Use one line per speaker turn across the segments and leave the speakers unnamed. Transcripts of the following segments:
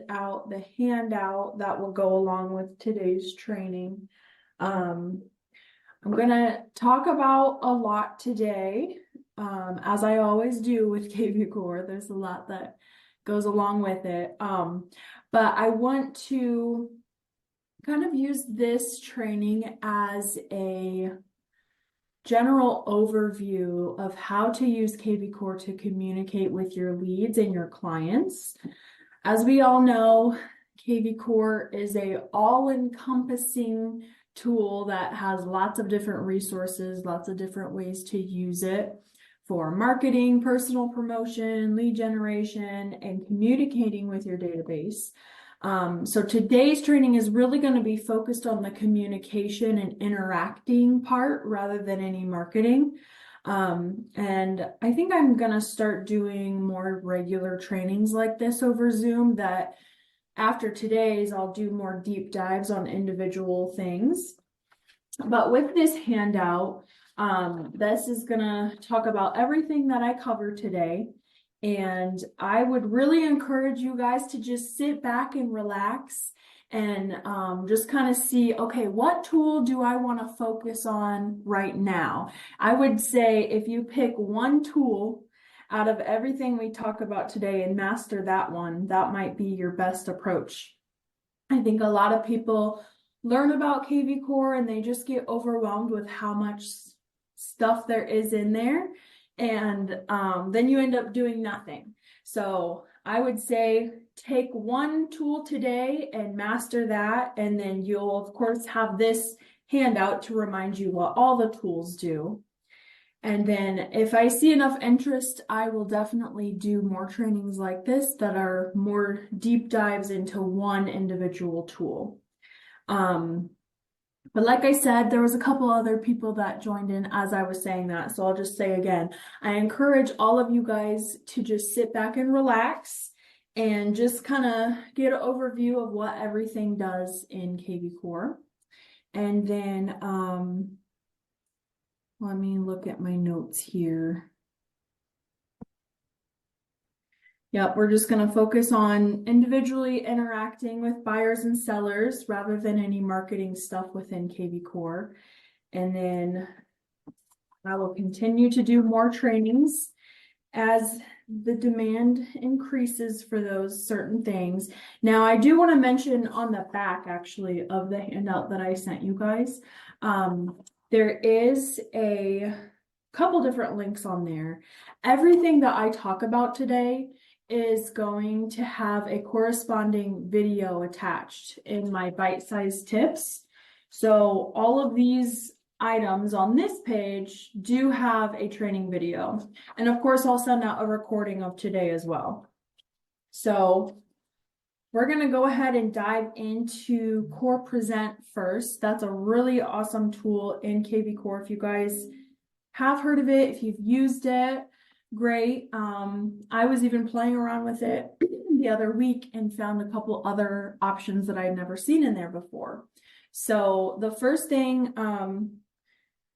out the handout that will go along with today's training. I'm going to talk about a lot today, as I always do with kvCORE. There's a lot that goes along with it. But I want to kind of use this training as a general overview of how to use kvCORE to communicate with your leads and your clients. As we all know, kvCORE is a all-encompassing tool that has lots of different resources, lots of different ways to use it for marketing, personal promotion, lead generation, and communicating with your database. So today's training is really going to be focused on the communication and interacting part rather than any marketing. And I think I'm going to start doing more regular trainings like this over Zoom, that after today's I'll do more deep dives on individual things. But with this handout, this is going to talk about everything that I cover today. And I would really encourage you guys to just sit back and relax and just kind of see, okay, what tool do I want to focus on right now? I would say if you pick one tool out of everything we talk about today and master that one, that might be your best approach. I think a lot of people learn about kvCORE and they just get overwhelmed with how much stuff there is in there. And then you end up doing nothing. So I would say take one tool today and master that. And then you'll, of course, have this handout to remind you what all the tools do. And then if I see enough interest, I will definitely do more trainings like this that are more deep dives into one individual tool. But like I said, there was a couple other people that joined in as I was saying that. So I'll just say again, I encourage all of you guys to just sit back and relax and just kind of get an overview of what everything does in kvCORE. And then let me look at my notes here. Yep, we're just going to focus on individually interacting with buyers and sellers rather than any marketing stuff within kvCORE. And then I will continue to do more trainings as the demand increases for those certain things. Now, I do want to mention on the back, actually, of the handout that I sent you guys, there is a couple different links on there. Everything that I talk about today is going to have a corresponding video attached in my bite-sized tips. So all of these items on this page do have a training video. And of course, I'll send out a recording of today as well. So we're going to go ahead and dive into Core Present first. That's a really awesome tool in kvCORE. If you guys have heard of it, if you've used it, great. I was even playing around with it the other week and found a couple other options that I'd never seen in there before. So the first thing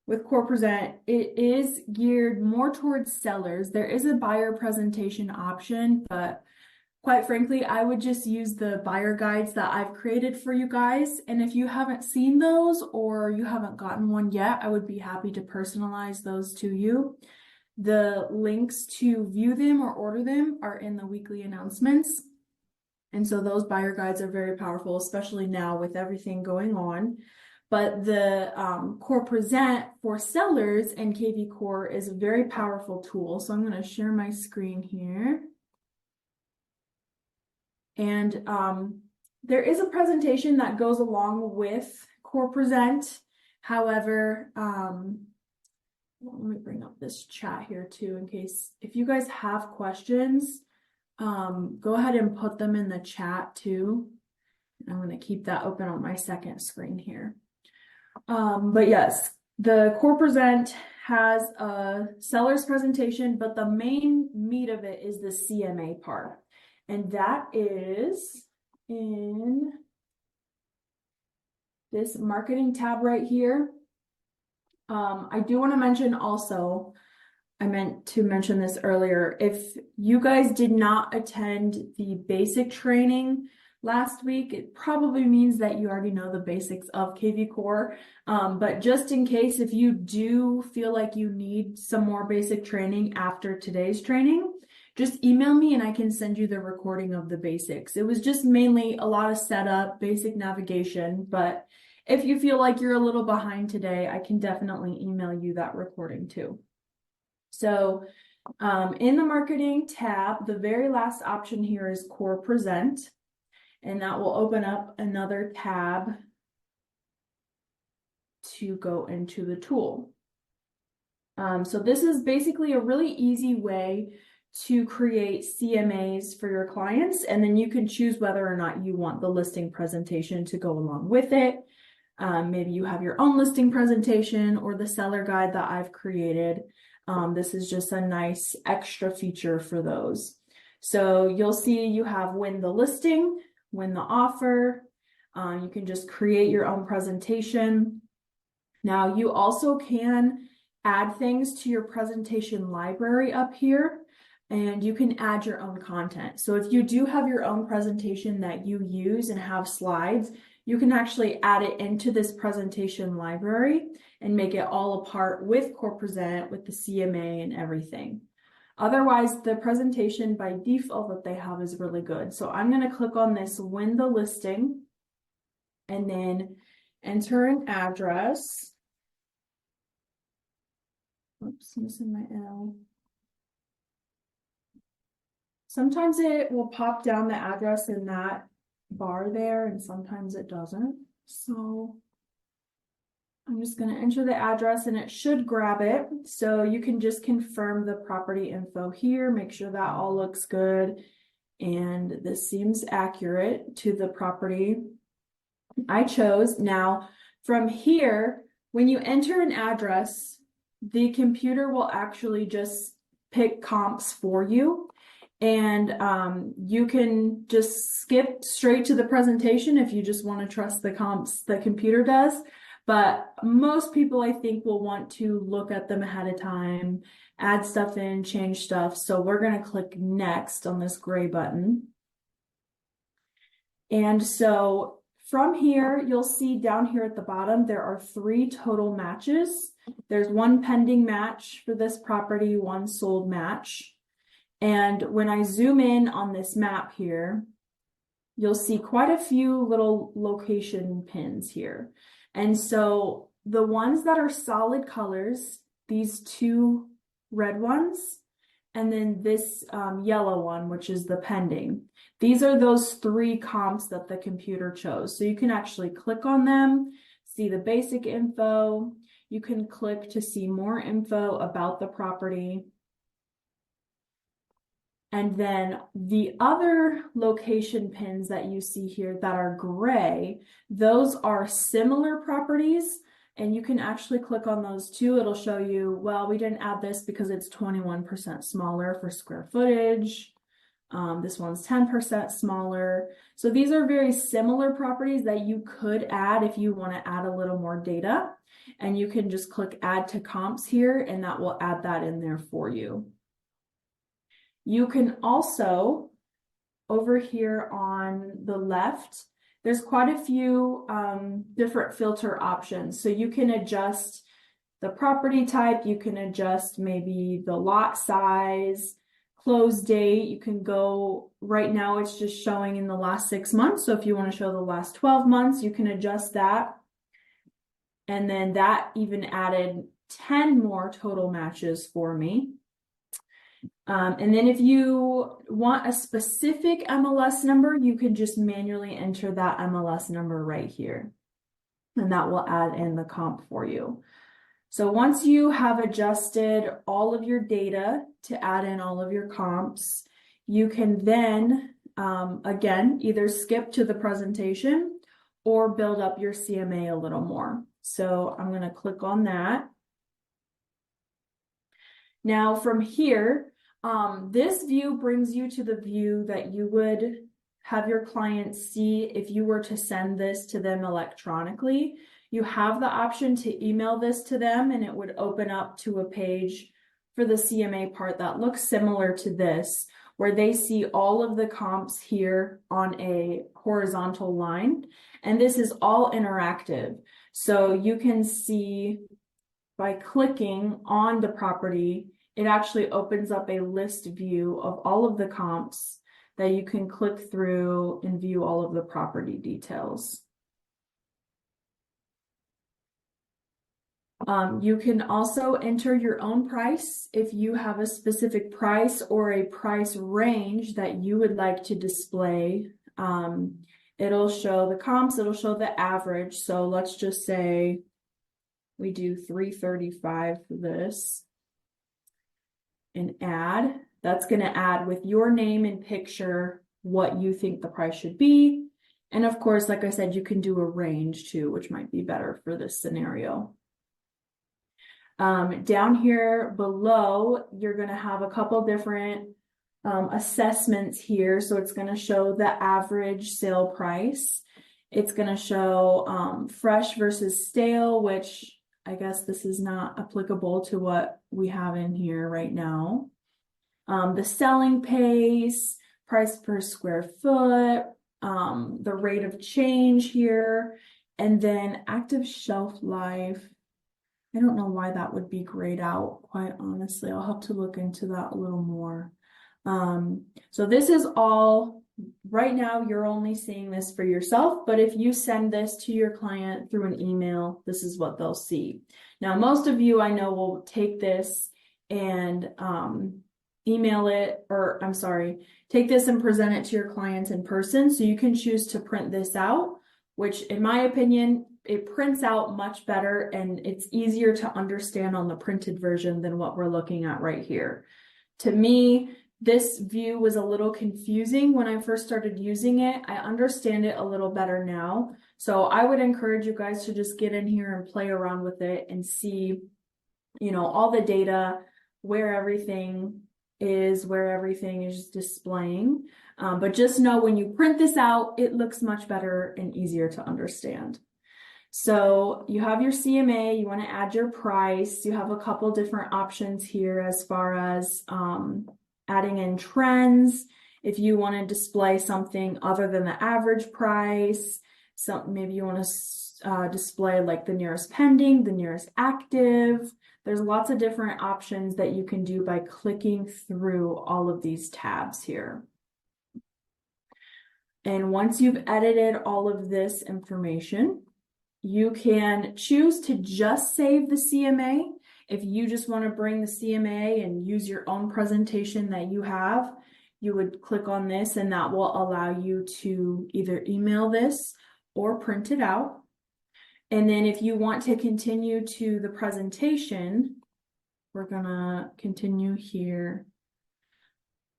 with Core Present, it is geared more towards sellers. There is a buyer presentation option, but quite frankly, I would just use the buyer guides that I've created for you guys. And if you haven't seen those or you haven't gotten one yet, I would be happy to personalize those to you. The links to view them or order them are in the weekly announcements. And so those buyer guides are very powerful, especially now with everything going on. But the Core Present for sellers in kvCORE is a very powerful tool. So I'm going to share my screen here. And there is a presentation that goes along with Core Present. However, let me bring up this chat here too, in case if you guys have questions, go ahead and put them in the chat too. I'm going to keep that open on my second screen here. But yes, the Core Present has a seller's presentation, but the main meat of it is the CMA part. And that is in this marketing tab right here. I do want to mention also, I meant to mention this earlier. If you guys did not attend the basic training last week, it probably means that you already know the basics of kvCORE. But just in case, if you do feel like you need some more basic training after today's training, just email me and I can send you the recording of the basics. It was just mainly a lot of setup, basic navigation, but if you feel like you're a little behind today, I can definitely email you that recording too. So in the marketing tab, the very last option here is Core Present, and that will open up another tab to go into the tool. So this is basically a really easy way to create CMAs for your clients, and then you can choose whether or not you want the listing presentation to go along with it. Maybe you have your own listing presentation or the seller guide that I've created. This is just a nice extra feature for those. So you'll see you have win the listing, win the offer. You can just create your own presentation. Now you also can add things to your presentation library up here, and you can add your own content. So if you do have your own presentation that you use and have slides, you can actually add it into this presentation library and make it all a part with Core Present, with the CMA and everything. Otherwise, the presentation by default that they have is really good. So I'm going to click on this win the listing and then enter an address. Oops, missing my L. Sometimes it will pop down the address in that bar there, and sometimes it doesn't. So I'm just going to enter the address and it should grab it. So you can just confirm the property info here, make sure that all looks good. And this seems accurate to the property I chose. Now, from here, when you enter an address, the computer will actually just pick comps for you. And you can just skip straight to the presentation if you just want to trust the comps the computer does. But most people, I think, will want to look at them ahead of time, add stuff in, change stuff. So we're going to click next on this gray button. And so from here, you'll see down here at the bottom, there are 3 total matches. There's 1 pending match for this property, 1 sold match. And when I zoom in on this map here, you'll see quite a few little location pins here. And so the ones that are solid colors, these 2 red ones, and then this yellow one, which is the pending. These are those 3 comps that the computer chose. So you can actually click on them, see the basic info. You can click to see more info about the property. And then the other location pins that you see here that are gray, those are similar properties, and you can actually click on those too. It'll show you, well, we didn't add this because it's 21% smaller for square footage. This one's 10% smaller. So these are very similar properties that you could add if you want to add a little more data. And you can just click add to comps here, and that will add that in there for you. You can also, over here on the left, there's quite a few different filter options. So you can adjust the property type, you can adjust maybe the lot size, close date. You can go, right now it's just showing in the last 6 months. So if you want to show the last 12 months, you can adjust that. And then that even added 10 more total matches for me. And then if you want a specific MLS number, you can just manually enter that MLS number right here. And that will add in the comp for you. So once you have adjusted all of your data to add in all of your comps, you can then, again, either skip to the presentation or build up your CMA a little more. So I'm going to click on that. Now from here, this view brings you to the view that you would have your clients see if you were to send this to them electronically. You have the option to email this to them, and it would open up to a page for the CMA part that looks similar to this, where they see all of the comps here on a horizontal line. And this is all interactive. So you can see by clicking on the property, it actually opens up a list view of all of the comps that you can click through and view all of the property details. You can also enter your own price if you have a specific price or a price range that you would like to display. It'll show the comps, it'll show the average. So let's just say we do $335 for this and add. That's going to add with your name and picture what you think the price should be. And of course, like I said, you can do a range too, which might be better for this scenario. Down here below, you're going to have a couple different assessments here. So it's going to show the average sale price. It's going to show fresh versus stale, which I guess this is not applicable to what we have in here right now. The selling pace, price per square foot, the rate of change here, and then active shelf life. I don't know why that would be grayed out, quite honestly. I'll have to look into that a little more. So this is all, right now you're only seeing this for yourself, but if you send this to your client through an email, this is what they'll see. Now, most of you I know will take this and email it, or I'm sorry, take this and present it to your clients in person. So you can choose to print this out, which in my opinion, it prints out much better and it's easier to understand on the printed version than what we're looking at right here. To me, this view was a little confusing when I first started using it. I understand it a little better now. So I would encourage you guys to just get in here and play around with it and see, you know, all the data, where everything is displaying. But just know when you print this out, it looks much better and easier to understand. So you have your CMA, you want to add your price. You have a couple different options here as far as adding in trends. If you want to display something other than the average price, maybe you want to display like the nearest pending, the nearest active. There's lots of different options that you can do by clicking through all of these tabs here. And once you've edited all of this information, you can choose to just save the CMA. If you just want to bring the CMA and use your own presentation that you have, you would click on this and that will allow you to either email this or print it out. And then if you want to continue to the presentation, we're gonna continue here.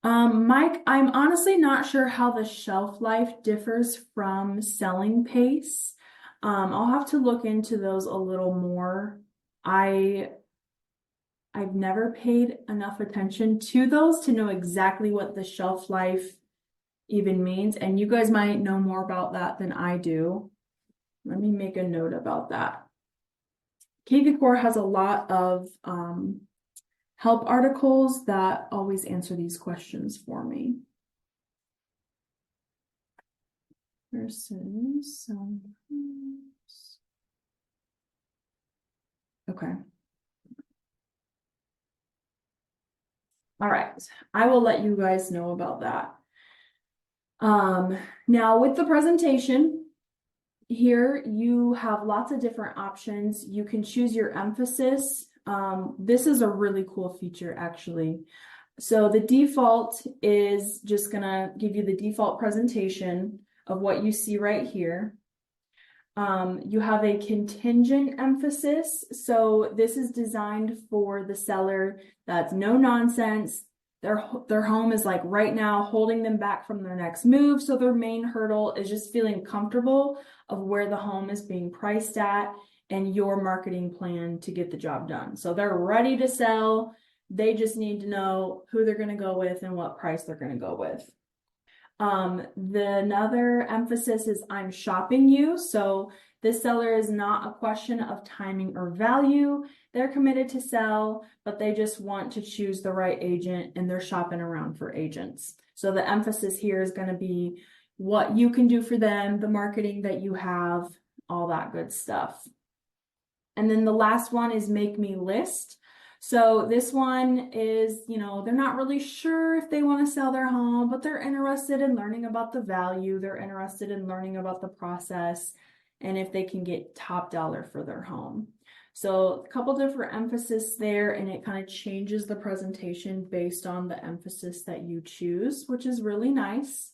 Mike, I'm honestly not sure how the shelf life differs from selling pace. I'll have to look into those a little more. I've never paid enough attention to those to know exactly what the shelf life even means. And you guys might know more about that than I do. Let me make a note about that. kvCORE has a lot of help articles that always answer these questions for me. Versus okay. All right, I will let you guys know about that. Now with the presentation, here you have lots of different options. You can choose your emphasis. This is a really cool feature actually. So the default is just gonna give you the default presentation of what you see right here. You have a contingent emphasis. So this is designed for the seller that's no nonsense. Their home is like right now holding them back from their next move. So their main hurdle is just feeling comfortable of where the home is being priced at and your marketing plan to get the job done. So they're ready to sell. They just need to know who they're going to go with and what price they're going to go with. Another emphasis is I'm shopping you. So This seller is not a question of timing or value. They're committed to sell, but they just want to choose the right agent and they're shopping around for agents. So the emphasis here is going to be what you can do for them, the marketing that you have, all that good stuff. And then the last one is make me list. So this one is, they're not really sure if they want to sell their home, but they're interested in learning about the value. They're interested in learning about the process and if they can get top dollar for their home. So a couple different emphasis there, and it kind of changes the presentation based on the emphasis that you choose, which is really nice.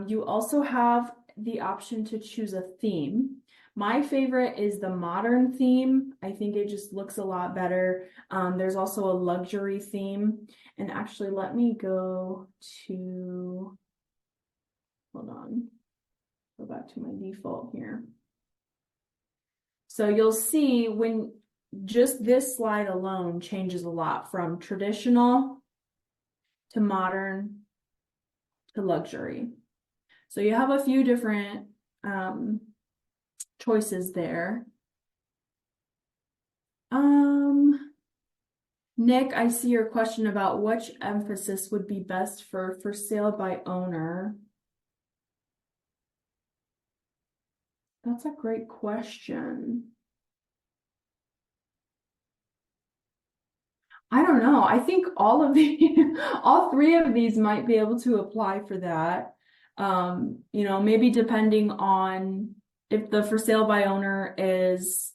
You also have the option to choose a theme. My favorite is the modern theme. I think it just looks a lot better. There's also a luxury theme. And actually, let me go back to my default here. So you'll see when just this slide alone changes a lot from traditional to modern to luxury. So you have a few different choices there. Nick, I see your question about which emphasis would be best for sale by owner. That's a great question. I don't know. I think all three of these might be able to apply for that. Maybe depending on if the for sale by owner is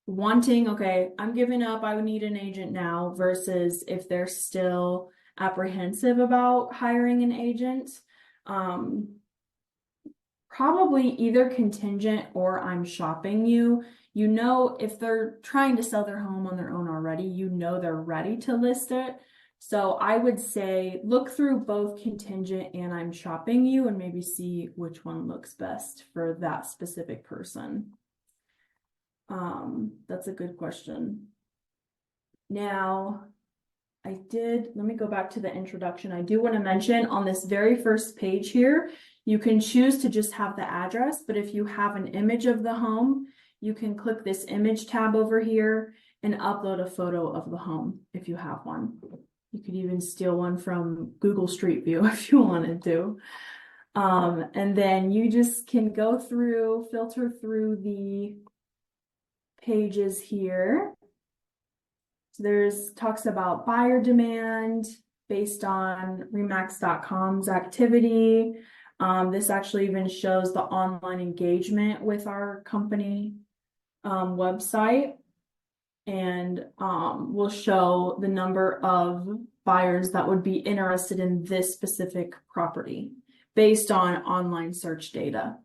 wanting, okay, I'm giving up, I would need an agent now, versus if they're still apprehensive about hiring an agent. Probably either contingent or I'm shopping you. If they're trying to sell their home on their own already, they're ready to list it. So I would say look through both contingent and I'm shopping you and maybe see which one looks best for that specific person. That's a good question. Now, let me go back to the introduction. I do want to mention on this very first page here, you can choose to just have the address, but if you have an image of the home, you can click this image tab over here and upload a photo of the home if you have one. You could even steal one from Google Street View if you wanted to. And then you just can go through, filter through the pages here. So talks about buyer demand based on Remax.com's activity. This actually even shows the online engagement with our company website, and will show the number of buyers that would be interested in this specific property based on online search data.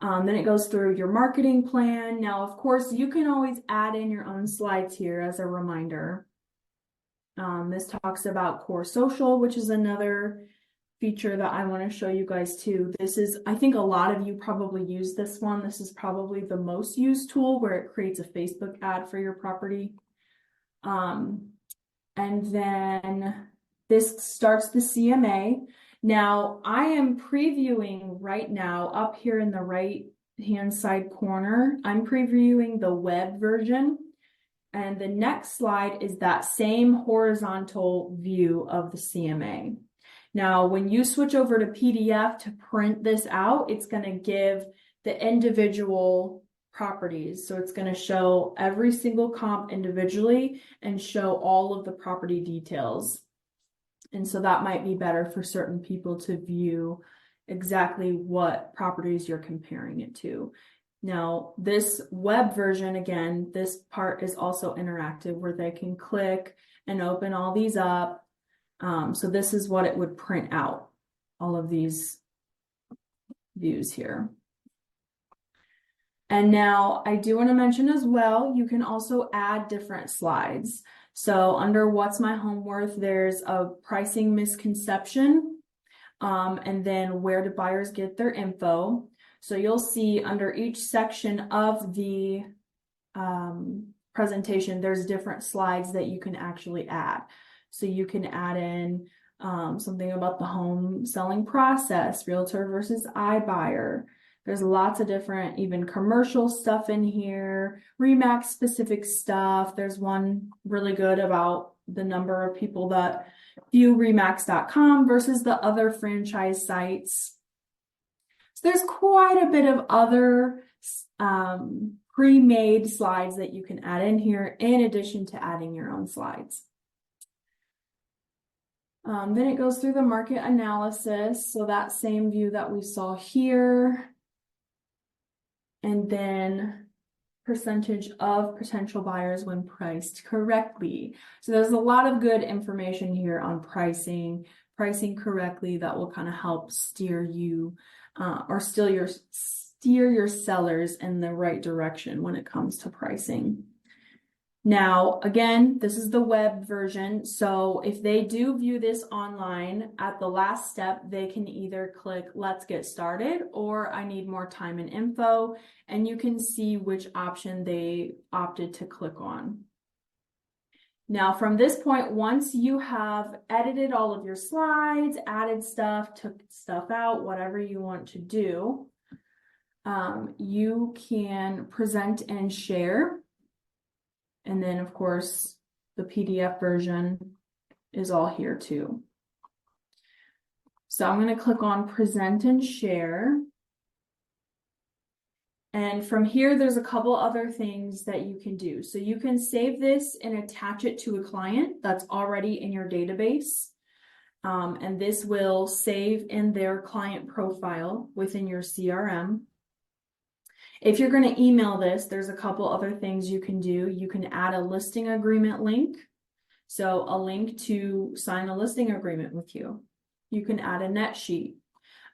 Then it goes through your marketing plan. Now, of course, you can always add in your own slides here as a reminder. This talks about Core Social, which is another feature that I want to show you guys too. I think a lot of you probably use this one. This is probably the most used tool where it creates a Facebook ad for your property. And then this starts the CMA. Now, I am previewing right now up here in the right-hand side corner. I'm previewing the web version. And the next slide is that same horizontal view of the CMA. Now, when you switch over to PDF to print this out, it's going to give the individual properties. So it's going to show every single comp individually and show all of the property details. And so that might be better for certain people to view exactly what properties you're comparing it to. Now, this web version, again, this part is also interactive where they can click and open all these up. So this is what it would print out, all of these views here. And now I do want to mention as well, you can also add different slides. So under What's My Home Worth, there's a pricing misconception, and then where do buyers get their info. So you'll see under each section of the presentation, there's different slides that you can actually add. So you can add in something about the home selling process, realtor versus iBuyer, There's lots of different, even commercial stuff in here, Remax specific stuff. There's one really good about the number of people that view Remax.com versus the other franchise sites. So there's quite a bit of other pre-made slides that you can add in here in addition to adding your own slides. Then it goes through the market analysis. So that same view that we saw here. And then percentage of potential buyers when priced correctly. So there's a lot of good information here on pricing correctly that will kind of help steer you or steer your sellers in the right direction when it comes to pricing. Now, again, this is the web version. So if they do view this online, at the last step, they can either click let's get started or I need more time and info, and you can see which option they opted to click on. Now, from this point, once you have edited all of your slides, added stuff, took stuff out, whatever you want to do, you can present and share. And then, of course, the PDF version is all here too. So I'm going to click on present and share. And from here, there's a couple other things that you can do. So you can save this and attach it to a client that's already in your database. And this will save in their client profile within your CRM. If you're going to email this, there's a couple other things you can do. You can add a listing agreement link. So a link to sign a listing agreement with you. You can add a net sheet.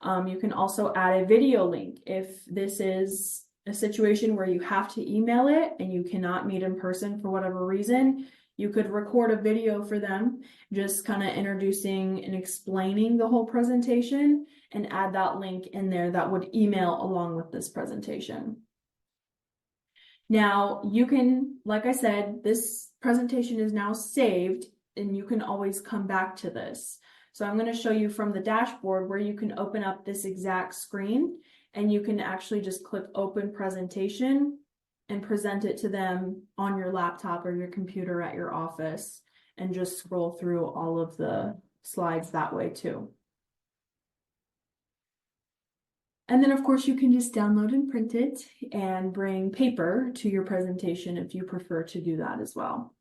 You can also add a video link. If this is a situation where you have to email it and you cannot meet in person for whatever reason, you could record a video for them, just kind of introducing and explaining the whole presentation and add that link in there that would email along with this presentation. Now you can, like I said, this presentation is now saved and you can always come back to this. So I'm going to show you from the dashboard where you can open up this exact screen and you can actually just click open presentation and present it to them on your laptop or your computer at your office and just scroll through all of the slides that way too. And then of course you can just download and print it and bring paper to your presentation if you prefer to do that as well.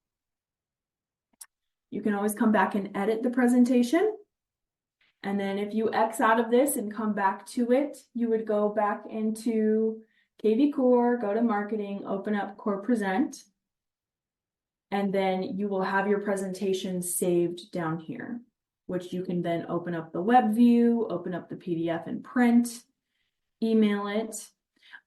You can always come back and edit the presentation. And then if you X out of this and come back to it, you would go back into kvCORE, go to marketing, open up Core Present, and then you will have your presentation saved down here, which you can then open up the web view, open up the PDF and print, email it,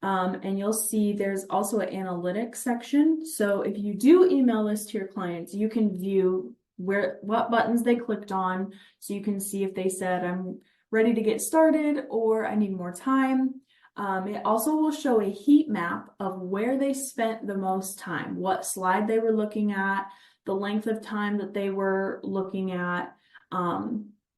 and you'll see there's also an analytics section. So if you do email this to your clients, you can view what buttons they clicked on, so you can see if they said I'm ready to get started or I need more time. It also will show a heat map of where they spent the most time, what slide they were looking at, the length of time that they were looking at.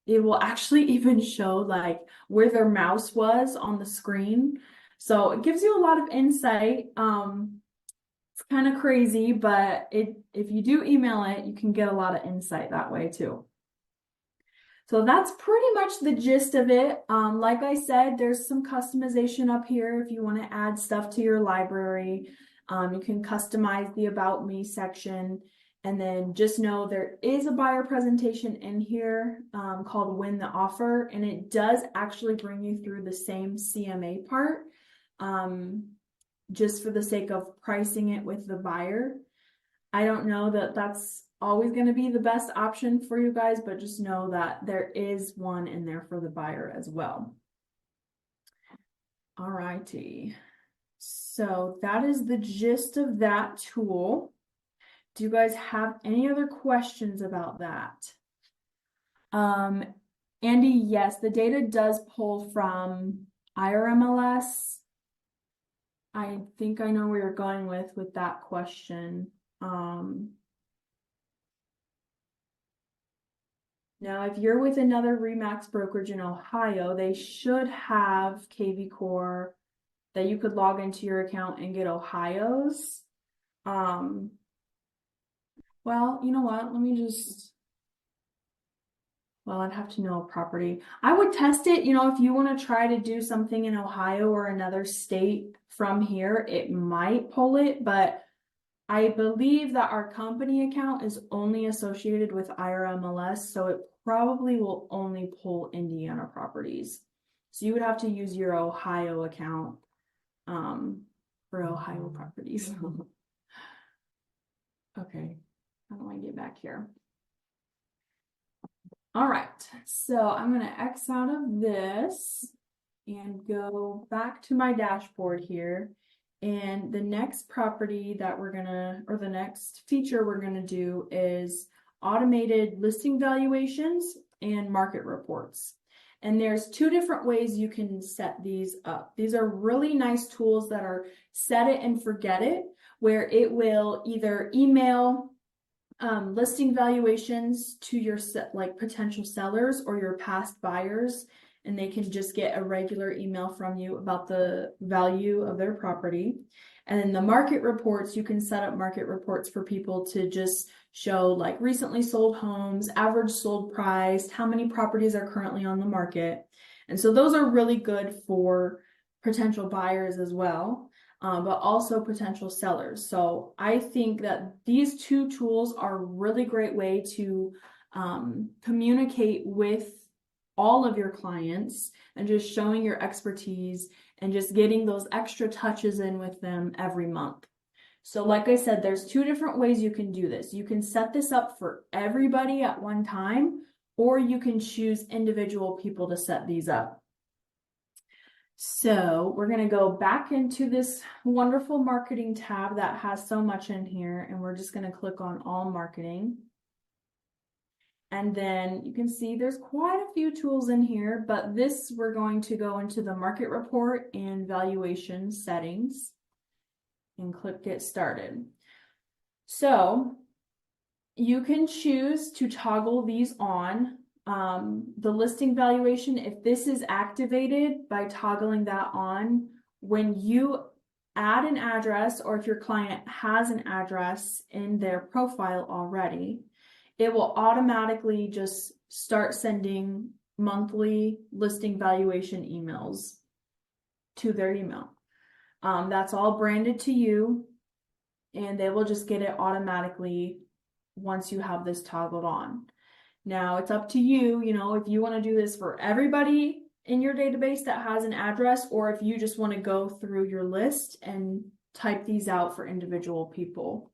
It will actually even show like where their mouse was on the screen. So it gives you a lot of insight. It's kind of crazy, but if you do email it, you can get a lot of insight that way too. So that's pretty much the gist of it. Like I said, there's some customization up here if you want to add stuff to your library. You can customize the About Me section. And then just know there is a buyer presentation in here called Win the Offer. And it does actually bring you through the same CMA part, just for the sake of pricing it with the buyer. I don't know that that's always going to be the best option for you guys, but just know that there is one in there for the buyer as well. All righty. So that is the gist of that tool. Do you guys have any other questions about that? Andy, yes, the data does pull from IRMLS. I think I know where you're going with that question. Now, if you're with another RE/MAX brokerage in Ohio, they should have kvCORE that you could log into your account and get Ohio's. Well, you know what? Well, I'd have to know a property. I would test it, if you want to try to do something in Ohio or another state from here, it might pull it, but I believe that our company account is only associated with IRA MLS, so it probably will only pull Indiana properties. So you would have to use your Ohio account for Ohio properties. Okay, how do I get back here? All right, so I'm going to X out of this and go back to my dashboard here. And the next property that or the next feature we're going to do is automated listing valuations and market reports. And there's two different ways you can set these up. These are really nice tools that are set it and forget it, where it will either email listing valuations to your potential sellers or your past buyers, and they can just get a regular email from you about the value of their property. And then the market reports, you can set up market reports for people to just show like recently sold homes, average sold price, how many properties are currently on the market. And so those are really good for potential buyers as well. But also potential sellers. So I think that these two tools are a really great way to communicate with all of your clients and just showing your expertise and just getting those extra touches in with them every month. So like I said, there's two different ways you can do this. You can set this up for everybody at one time, or you can choose individual people to set these up. So we're going to go back into this wonderful marketing tab that has so much in here, and we're just going to click on all marketing. And then you can see there's quite a few tools in here, but this we're going to go into the market report and valuation settings and click get started. So you can choose to toggle these on. The listing valuation, if this is activated by toggling that on, when you add an address or if your client has an address in their profile already, it will automatically just start sending monthly listing valuation emails to their email. That's all branded to you, and they will just get it automatically once you have this toggled on. Now it's up to you, if you want to do this for everybody in your database that has an address, or if you just want to go through your list and type these out for individual people.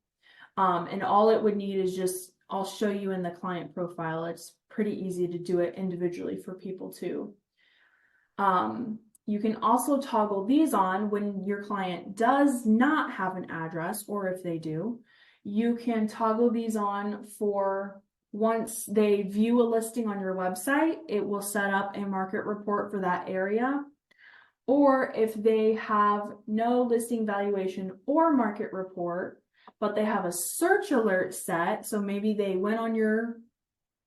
And all it would need is just, I'll show you in the client profile. It's pretty easy to do it individually for people too. You can also toggle these on when your client does not have an address, or if they do, you can toggle these on for once they view a listing on your website, it will set up a market report for that area. Or if they have no listing valuation or market report, but they have a search alert set, so maybe they went on your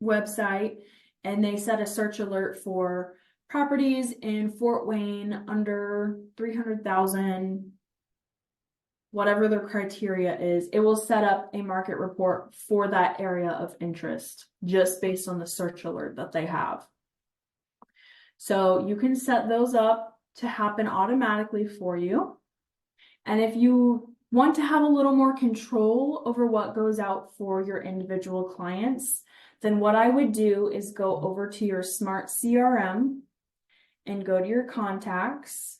website and they set a search alert for properties in Fort Wayne under 300,000, whatever their criteria is, it will set up a market report for that area of interest just based on the search alert that they have. So you can set those up to happen automatically for you. And if you want to have a little more control over what goes out for your individual clients, then what I would do is go over to your Smart CRM and go to your contacts.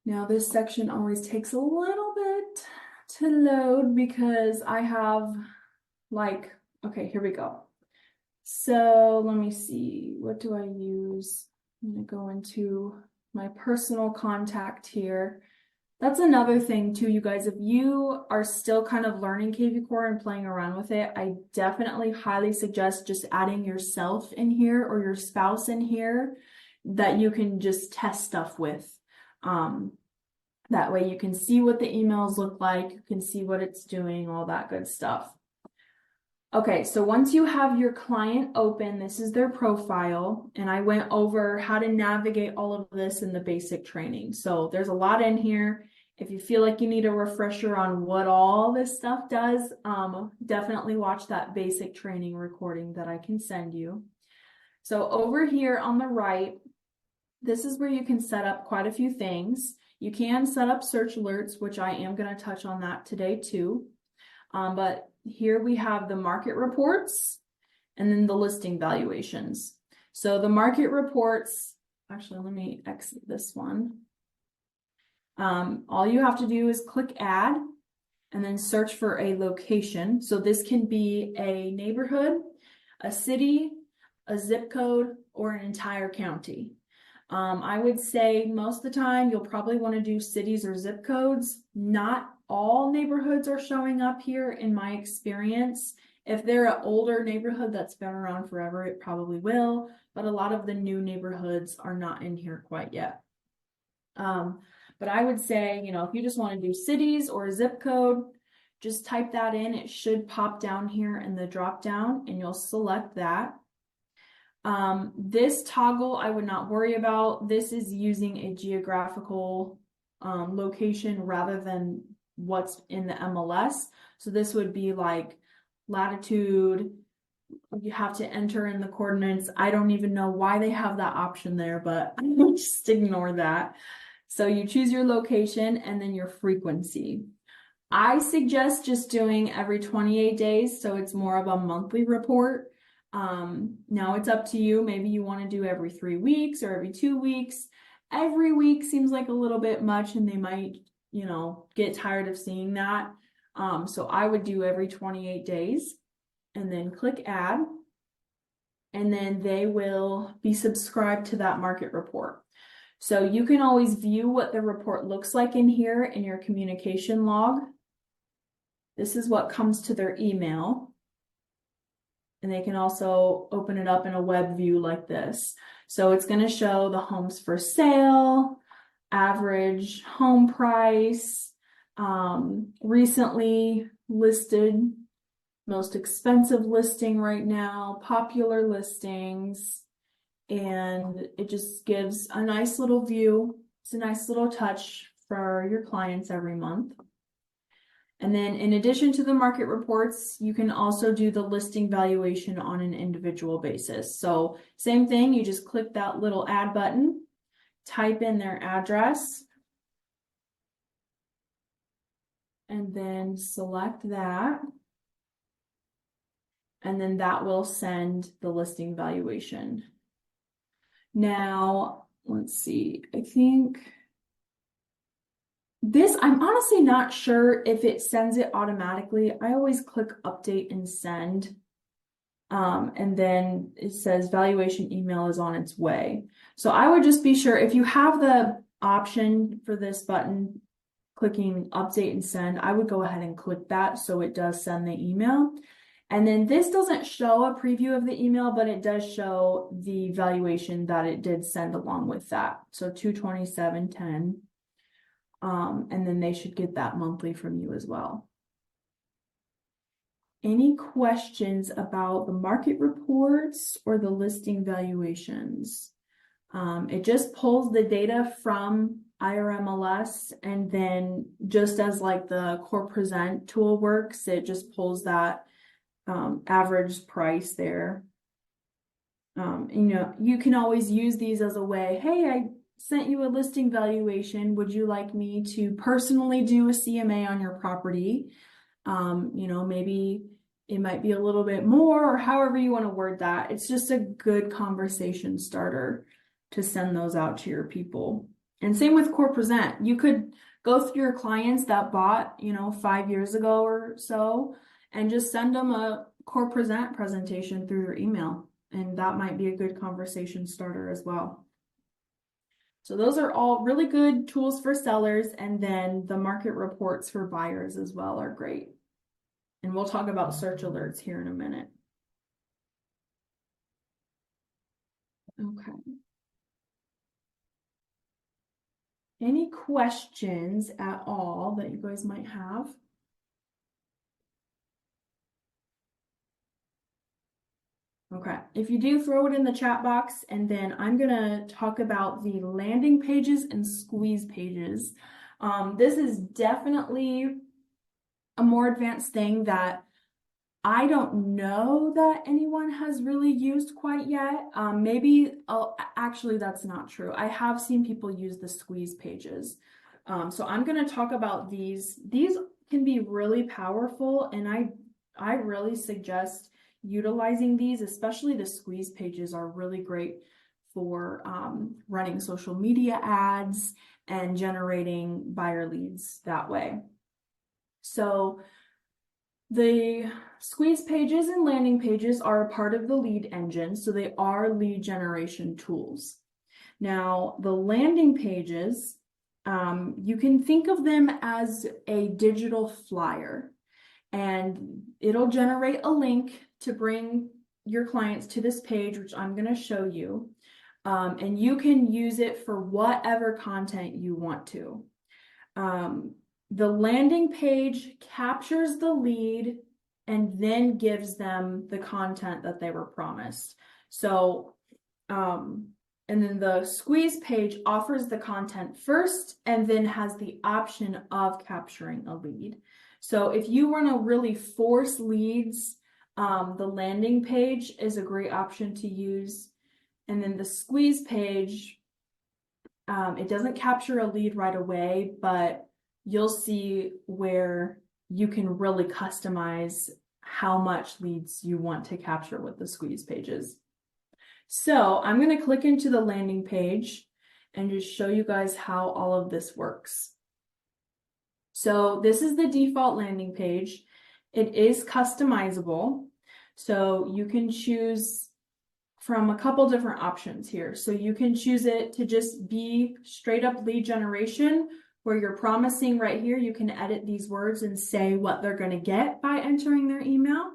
Now this section always takes a little bit to load because I have okay, here we go. So let me see, what do I use? I'm gonna go into my personal contact here. That's another thing too, you guys, if you are still kind of learning kvCORE and playing around with it, I definitely highly suggest just adding yourself in here or your spouse in here that you can just test stuff with. That way you can see what the emails look like, you can see what it's doing, all that good stuff. Okay, so once you have your client open, this is their profile, and I went over how to navigate all of this in the basic training. So there's a lot in here. If you feel like you need a refresher on what all this stuff does, definitely watch that basic training recording that I can send you. So over here on the right, this is where you can set up quite a few things. You can set up search alerts, which I am going to touch on that today too. But here we have the market reports and then the listing valuations. So the market reports, actually, let me exit this one. All you have to do is click add and then search for a location. So this can be a neighborhood, a city, a zip code, or an entire county. I would say most of the time you'll probably want to do cities or zip codes. Not all neighborhoods are showing up here in my experience. If they're an older neighborhood that's been around forever, it probably will, but a lot of the new neighborhoods are not in here quite yet. But I would say, if you just want to do cities or a zip code, just type that in. It should pop down here in the drop down and you'll select that. This toggle I would not worry about. This is using a geographical location rather than what's in the MLS. So this would be like latitude. You have to enter in the coordinates. I don't even know why they have that option there, but just ignore that. So you choose your location and then your frequency. I suggest just doing every 28 days, so it's more of a monthly report. Now it's up to you. Maybe you want to do every 3 weeks or every 2 weeks. Every week seems like a little bit much and they might, get tired of seeing that. So I would do every 28 days and then click add. And then they will be subscribed to that market report. So you can always view what the report looks like in here in your communication log. This is what comes to their email. And they can also open it up in a web view like this. So it's going to show the homes for sale, average home price, recently listed, most expensive listing right now, popular listings, and it just gives a nice little view. It's a nice little touch for your clients every month. And then in addition to the market reports, you can also do the listing valuation on an individual basis. So same thing, you just click that little add button, type in their address, and then select that. And then that will send the listing valuation. Now, let's see, I think this, I'm honestly not sure if it sends it automatically. I always click update and send. And then it says valuation email is on its way. So I would just be sure if you have the option for this button, clicking update and send, I would go ahead and click that so it does send the email. And then this doesn't show a preview of the email, but it does show the valuation that it did send along with that. So 227.10. And then they should get that monthly from you as well. Any questions about the market reports or the listing valuations? It just pulls the data from IRMLS, and then just as like the Core Present tool works, it just pulls that average price there. You can always use these as a way, hey, I sent you a listing valuation. Would you like me to personally do a CMA on your property? Maybe it might be a little bit more, or however you want to word that. It's just a good conversation starter to send those out to your people. And same with Core Present. You could go through your clients that bought, 5 years ago or so, and just send them a Core Present presentation through your email. And that might be a good conversation starter as well. So those are all really good tools for sellers, and then the market reports for buyers as well are great. And we'll talk about search alerts here in a minute. Okay. Any questions at all that you guys might have? Okay, if you do, throw it in the chat box, and then I'm gonna talk about the landing pages and squeeze pages. This is definitely a more advanced thing that I don't know that anyone has really used quite yet. Actually, that's not true. I have seen people use the squeeze pages. So I'm going to talk about these. These can be really powerful, and I really suggest utilizing these, especially the squeeze pages are really great for running social media ads and generating buyer leads that way. So the squeeze pages and landing pages are a part of the lead engine, so they are lead generation tools. Now, the landing pages, you can think of them as a digital flyer, and it'll generate a link to bring your clients to this page, which I'm going to show you, and you can use it for whatever content you want to. The landing page captures the lead and then gives them the content that they were promised. So, and then the squeeze page offers the content first and then has the option of capturing a lead. So if you want to really force leads, the landing page is a great option to use. And then the squeeze page, it doesn't capture a lead right away, but you'll see where you can really customize how much leads you want to capture with the squeeze pages. So I'm going to click into the landing page and just show you guys how all of this works. So this is the default landing page. It is customizable. So you can choose from a couple different options here. So you can choose it to just be straight up lead generation, where you're promising right here, you can edit these words and say what they're going to get by entering their email.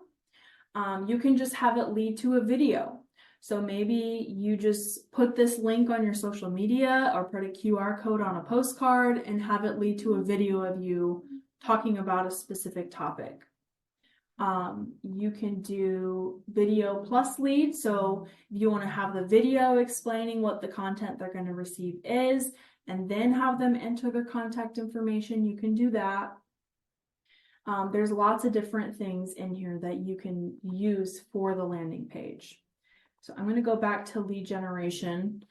You can just have it lead to a video. So maybe you just put this link on your social media or put a QR code on a postcard and have it lead to a video of you talking about a specific topic. You can do video plus lead. So if you want to have the video explaining what the content they're going to receive is, and then have them enter their contact information, you can do that. There's lots of different things in here that you can use for the landing page. So I'm going to go back to lead generation.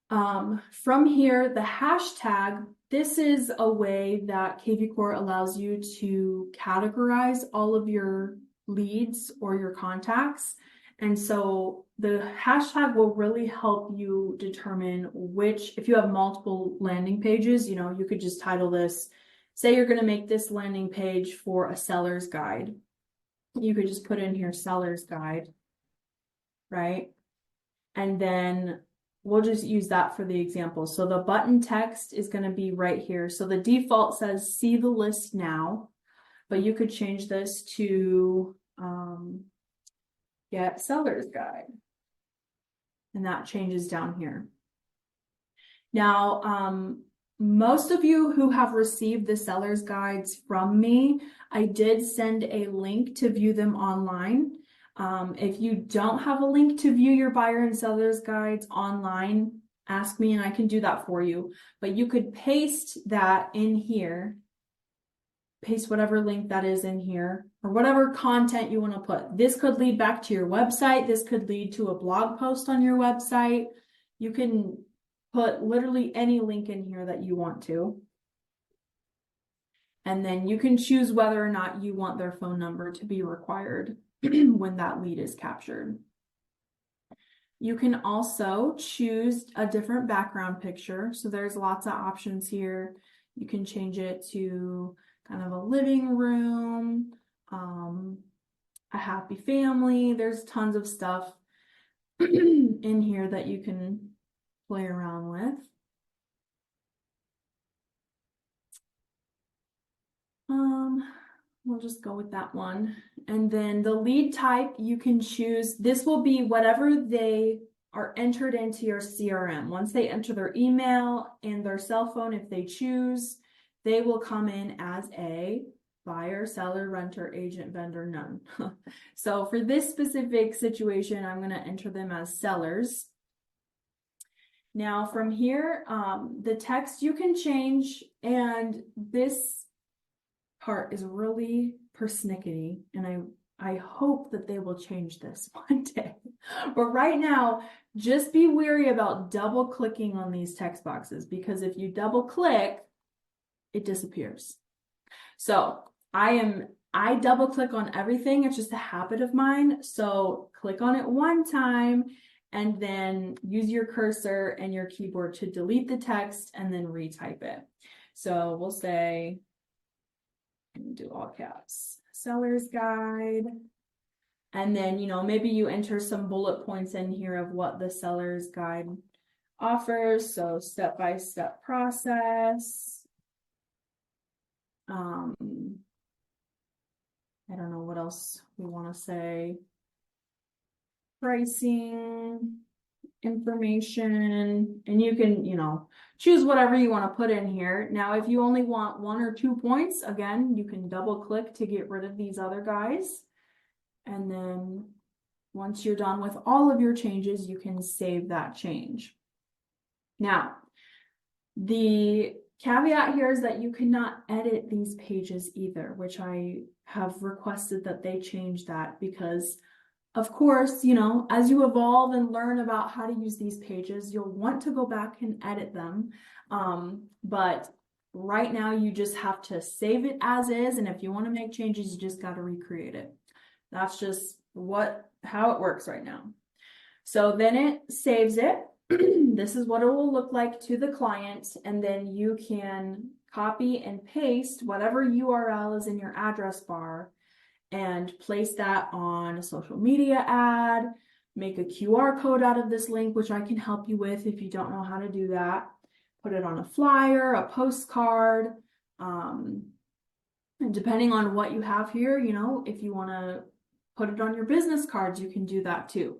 From here, the hashtag, this is a way that kvCORE allows you to categorize all of your leads or your contacts. And so the hashtag will really help you determine which, if you have multiple landing pages, you could just title this, say you're going to make this landing page for a seller's guide. You could just put in here seller's guide, right? And then we'll just use that for the example. So the button text is going to be right here. So the default says see the list now, but you could change this to get seller's guide. And that changes down here. Now, most of you who have received the seller's guides from me, I did send a link to view them online. If you don't have a link to view your buyer and seller's guides online, ask me and I can do that for you. But you could paste that in here, paste whatever link that is in here, or whatever content you want to put. This could lead back to your website. This could lead to a blog post on your website. You can put literally any link in here that you want to. And then you can choose whether or not you want their phone number to be required when that lead is captured. You can also choose a different background picture. So there's lots of options here. You can change it to kind of a living room, a happy family. There's tons of stuff in here that you can play around with. We'll just go with that one. And then the lead type, you can choose, this will be whatever they are entered into your CRM. Once they enter their email and their cell phone, if they choose, they will come in as a buyer, seller, renter, agent, vendor, none. So for this specific situation, I'm going to enter them as sellers. Now from here, the text you can change, and this part is really persnickety, and I hope that they will change this one day. But right now, just be wary about double clicking on these text boxes, because if you double click, it disappears. So I double click on everything. It's just a habit of mine. So click on it one time and then use your cursor and your keyboard to delete the text and then retype it. So we'll say, do all caps, seller's guide. And then, you know, maybe you enter some bullet points in here of what the seller's guide offers. So step-by-step process. I don't know what else we want to say. Pricing, information, and you can, you know, choose whatever you want to put in here. Now, if you only want 1 or 2 points, again, you can double click to get rid of these other guys. And then once you're done with all of your changes, you can save that change. Now, the caveat here is that you cannot edit these pages either, which I have requested that they change that, because of course, you know, as you evolve and learn about how to use these pages, you'll want to go back and edit them. But right now you just have to save it as is. And if you want to make changes, you just got to recreate it. That's just how it works right now. So then it saves it. This is what it will look like to the client, and then you can copy and paste whatever URL is in your address bar and place that on a social media ad, make a QR code out of this link, which I can help you with if you don't know how to do that. Put it on a flyer, a postcard, and depending on what you have here, you know, if you want to put it on your business cards, you can do that too.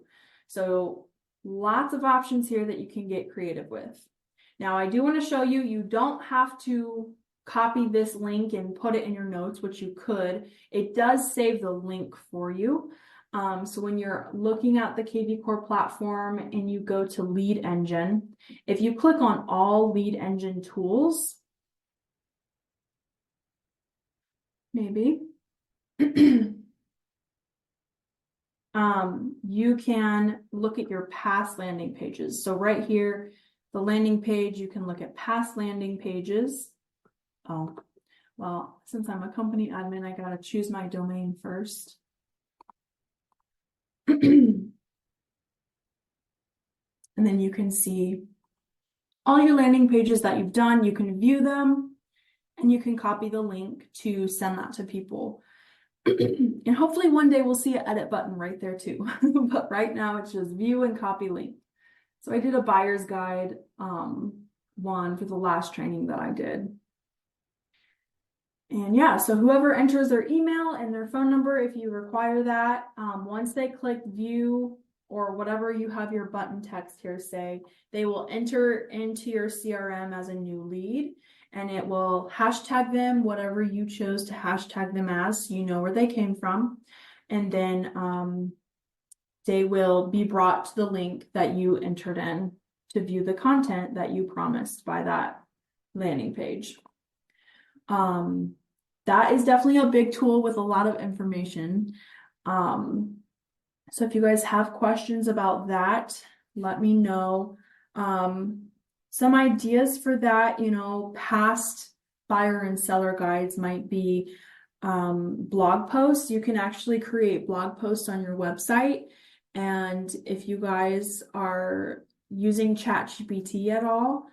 So lots of options here that you can get creative with. Now, I do want to show you, you don't have to copy this link and put it in your notes, which you could. It does save the link for you. So when you're looking at the kvCORE platform and you go to Lead Engine, if you click on all Lead Engine tools, maybe, you can look at your past landing pages. So right here, the landing page, you can look at past landing pages. Oh, well, since I'm a company admin, I gotta choose my domain first. And then you can see all your landing pages that you've done. You can view them and you can copy the link to send that to people. And hopefully one day we'll see an edit button right there too. But right now it's just view and copy link. So I did a buyer's guide one for the last training that I did. And yeah, so whoever enters their email and their phone number, if you require that, once they click view or whatever you have your button text here say, they will enter into your CRM as a new lead, and it will hashtag them, whatever you chose to hashtag them as, so you know where they came from. And then they will be brought to the link that you entered in to view the content that you promised by that landing page. That is definitely a big tool with a lot of information. So if you guys have questions about that, let me know. Some ideas for that, you know, past buyer and seller guides might be blog posts. You can actually create blog posts on your website. And if you guys are using ChatGPT at all,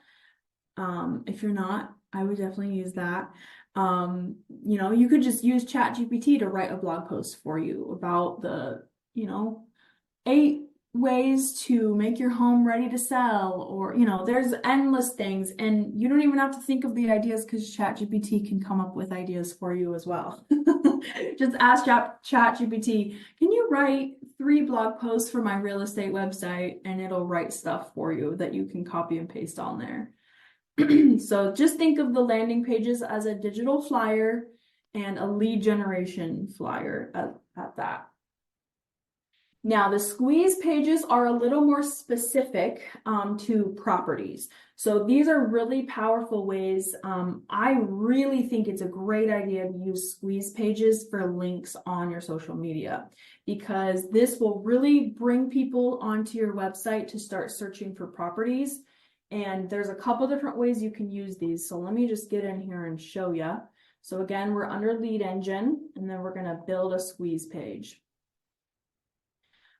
if you're not, I would definitely use that. You know, you could just use ChatGPT to write a blog post for you about the, you know, 8 ways to make your home ready to sell, or, you know, there's endless things, and you don't even have to think of the ideas because ChatGPT can come up with ideas for you as well. Just ask ChatGPT, can you write 3 blog posts for my real estate website, and it'll write stuff for you that you can copy and paste on there. So just think of the landing pages as a digital flyer, and a lead generation flyer at that. Now, the squeeze pages are a little more specific to properties. So these are really powerful ways. I really think it's a great idea to use squeeze pages for links on your social media, because this will really bring people onto your website to start searching for properties. And there's a couple different ways you can use these. So let me just get in here and show you. So again, we're under lead engine, and then we're going to build a squeeze page.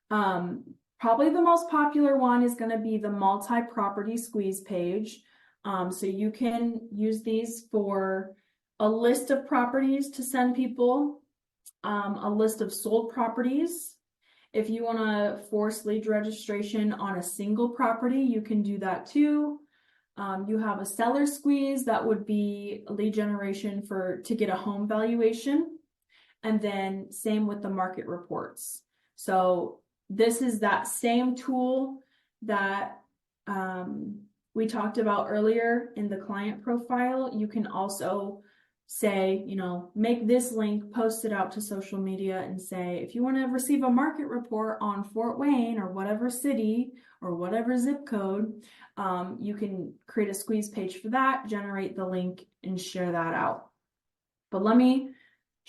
Probably the most popular one is going to be the multi-property squeeze page. So you can use these for a list of properties to send people, a list of sold properties. If you want to force lead registration on a single property, you can do that too. You have a seller squeeze, that would be a lead generation to get a home valuation. And then same with the market reports. So this is that same tool that we talked about earlier in the client profile. You can also say, make this link, post it out to social media and say, if you want to receive a market report on Fort Wayne or whatever city or whatever zip code, you can create a squeeze page for that, generate the link, and share that out. But let me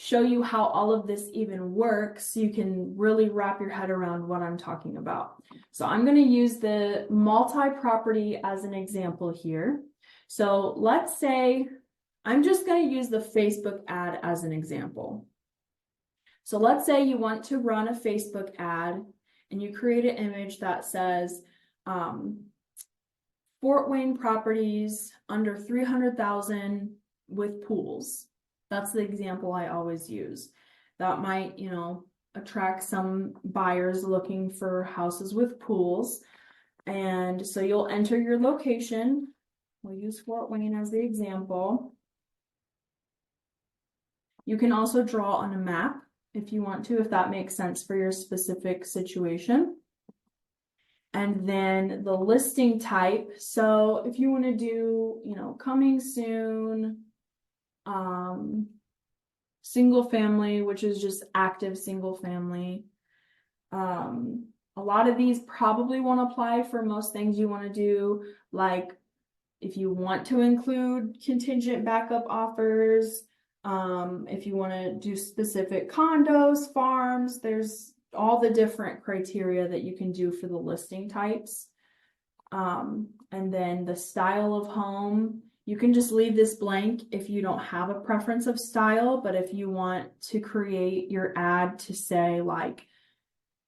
show you how all of this even works so you can really wrap your head around what I'm talking about. So I'm going to use the multi-property as an example here. So let's say I'm just going to use the Facebook ad as an example. So let's say you want to run a Facebook ad and you create an image that says Fort Wayne properties under 300,000 with pools. That's the example I always use. That might, attract some buyers looking for houses with pools. And so you'll enter your location. We'll use Fort Wayne as the example. You can also draw on a map if you want to, if that makes sense for your specific situation. And then the listing type. So if you want to do, coming soon, single family, which is just active single family. A lot of these probably won't apply for most things you want to do, like if you want to include contingent backup offers, if you want to do specific condos, farms, there's all the different criteria that you can do for the listing types. And then the style of home, you can just leave this blank if you don't have a preference of style, but if you want to create your ad to say like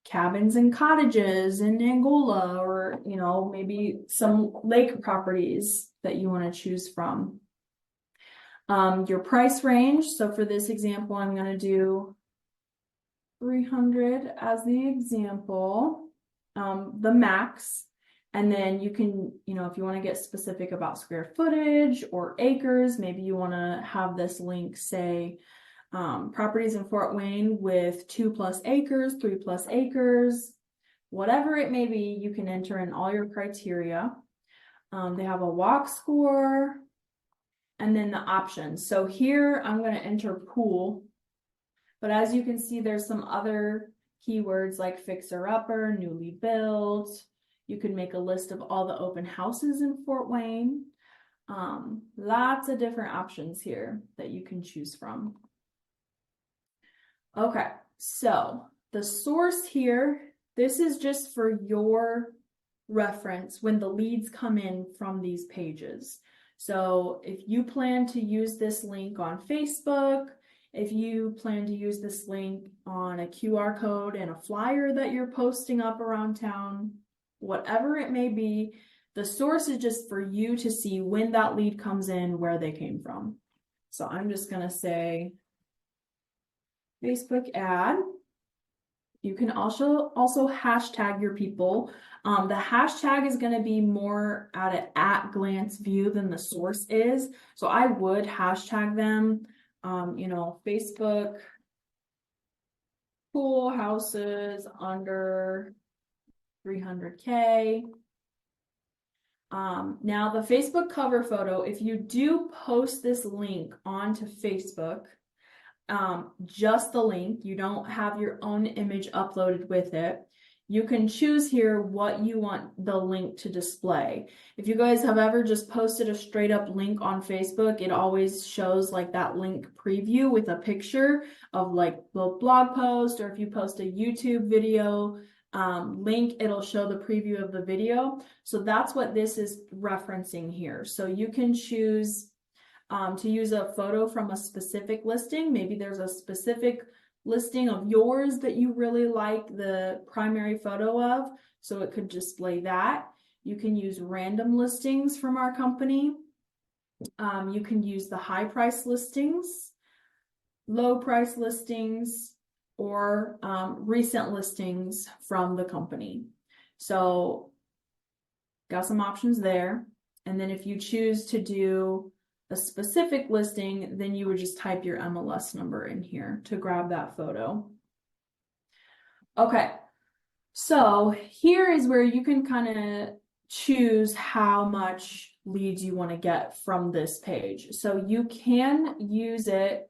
cabins and cottages in Angola, or, maybe some lake properties that you want to choose from. Your price range. So for this example, I'm going to do 300 as the example, the max. And then you can, if you want to get specific about square footage or acres, maybe you want to have this link say properties in Fort Wayne with 2+ acres, 3+ acres, whatever it may be, you can enter in all your criteria. They have a walk score and then the options. So here I'm going to enter pool, but as you can see, there's some other keywords like fixer upper, newly built. You can make a list of all the open houses in Fort Wayne. Lots of different options here that you can choose from. Okay, so the source here, this is just for your reference when the leads come in from these pages. So if you plan to use this link on Facebook, if you plan to use this link on a QR code and a flyer that you're posting up around town, whatever it may be, the source is just for you to see when that lead comes in, where they came from. So I'm just going to say Facebook ad. You can also hashtag your people. The hashtag is going to be more at an at-glance view than the source is. So I would hashtag them, Facebook pool houses under 300K. Now the Facebook cover photo, if you do post this link onto Facebook, just the link. You don't have your own image uploaded with it. You can choose here what you want the link to display. If you guys have ever just posted a straight up link on Facebook, it always shows like that link preview with a picture of like the blog post, or if you post a YouTube video link, it'll show the preview of the video. So that's what this is referencing here. So you can choose to use a photo from a specific listing. Maybe there's a specific listing of yours that you really like the primary photo of, so it could display that. You can use random listings from our company. You can use the high price listings, low price listings, or recent listings from the company. So got some options there. And then if you choose to do a specific listing, then you would just type your MLS number in here to grab that photo. Okay, so here is where you can kind of choose how much leads you want to get from this page. So you can use it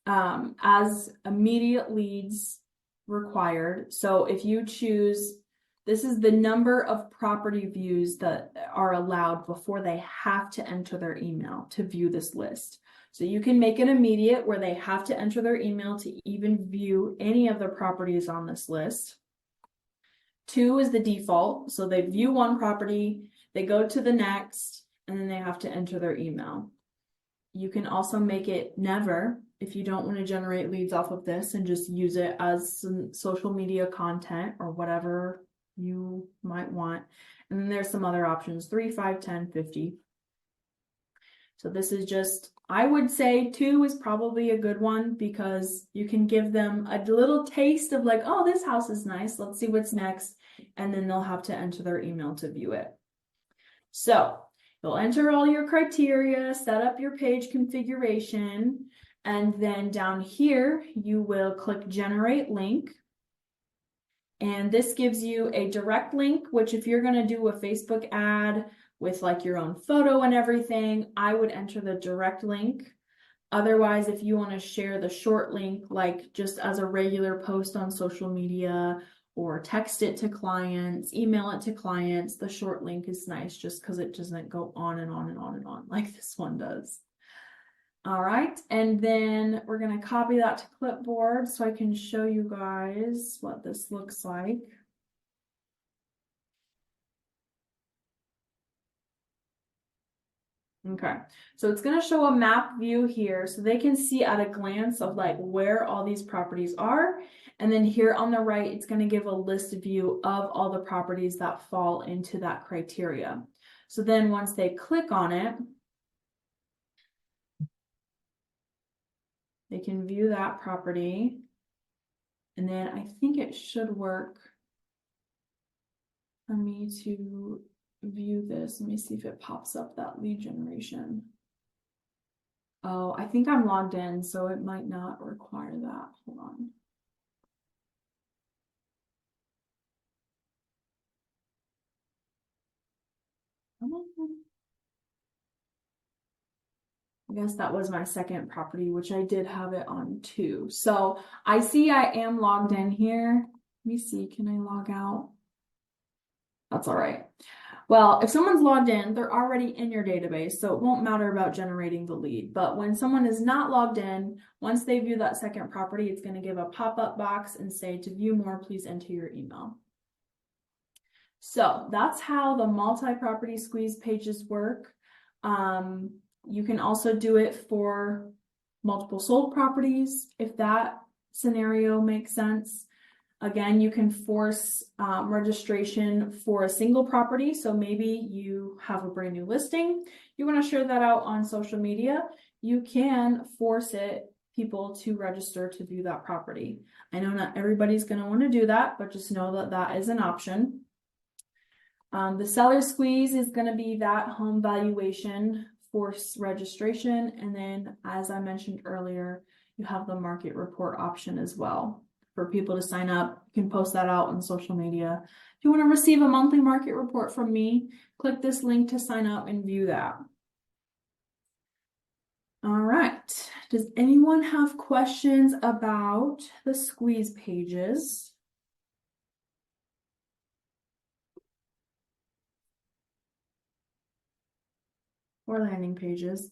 as immediate leads required. So if you choose, this is the number of property views that are allowed before they have to enter their email to view this list. So you can make it immediate where they have to enter their email to even view any of the properties on this list. 2 is the default. So they view one property, they go to the next, and then they have to enter their email. You can also make it never if you don't want to generate leads off of this and just use it as some social media content or whatever you might want. And then there's some other options, 3, 5, 10, 50. So this is just, I would say 2 is probably a good one because you can give them a little taste of like, oh, this house is nice. Let's see what's next. And then they'll have to enter their email to view it. So you'll enter all your criteria, set up your page configuration, and then down here, you will click Generate Link. And this gives you a direct link, which if you're going to do a Facebook ad with like your own photo and everything, I would enter the direct link. Otherwise, if you want to share the short link, like just as a regular post on social media or text it to clients, email it to clients, the short link is nice just because it doesn't go on and on and on and on like this one does. All right, and then we're going to copy that to clipboard so I can show you guys what this looks like. Okay, so it's going to show a map view here so they can see at a glance of like where all these properties are. And then here on the right, it's going to give a list view of all the properties that fall into that criteria. So then once they click on it, they can view that property. And then I think it should work for me to view this. Let me see if it pops up that lead generation. Oh, I think I'm logged in, so it might not require that. Hold on. I guess that was my second property, which I did have it on too. So I see I am logged in here. Let me see, can I log out? That's all right. Well, if someone's logged in, they're already in your database, so it won't matter about generating the lead. But when someone is not logged in, once they view that second property, it's going to give a pop-up box and say, to view more, please enter your email. So that's how the multi-property squeeze pages work. You can also do it for multiple sold properties if that scenario makes sense. Again, you can force registration for a single property. So maybe you have a brand new listing. You want to share that out on social media. You can force people to register to view that property. I know not everybody's going to want to do that, but just know that that is an option. The seller squeeze is going to be that home valuation force registration. And then, as I mentioned earlier, you have the market report option as well for people to sign up. You can post that out on social media. If you want to receive a monthly market report from me, click this link to sign up and view that. All right. Does anyone have questions about the squeeze pages? Or landing pages?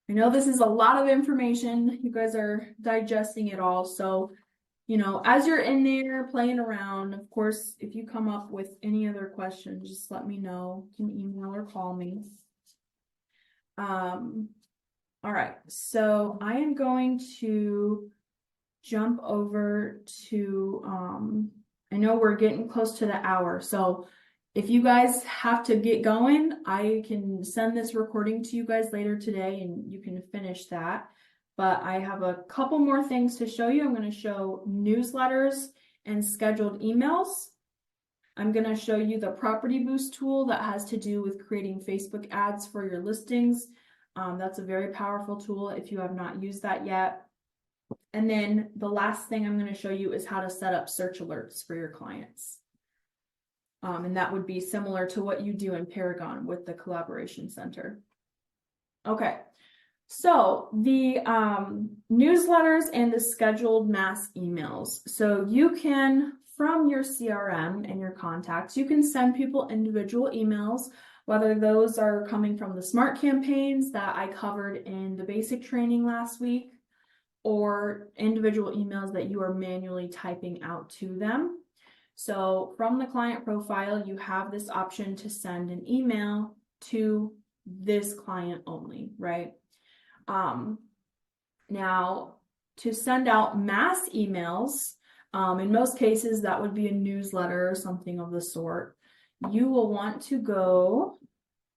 I know this is a lot of information. You guys are digesting it all. So, as you're in there playing around, of course, if you come up with any other questions, just let me know. You can email or call me. All right. So I am going to jump over to, I know we're getting close to the hour. So if you guys have to get going, I can send this recording to you guys later today and you can finish that. But I have a couple more things to show you. I'm going to show newsletters and scheduled emails. I'm going to show you the Property Boost tool that has to do with creating Facebook ads for your listings. That's a very powerful tool if you have not used that yet. And then the last thing I'm going to show you is how to set up search alerts for your clients. And that would be similar to what you do in Paragon with the Collaboration Center. Okay, so the newsletters and the scheduled mass emails. So you can, from your CRM and your contacts, you can send people individual emails, whether those are coming from the SMART campaigns that I covered in the basic training last week, or individual emails that you are manually typing out to them. So from the client profile, you have this option to send an email to this client only, right? Now, to send out mass emails, in most cases, that would be a newsletter or something of the sort. You will want to go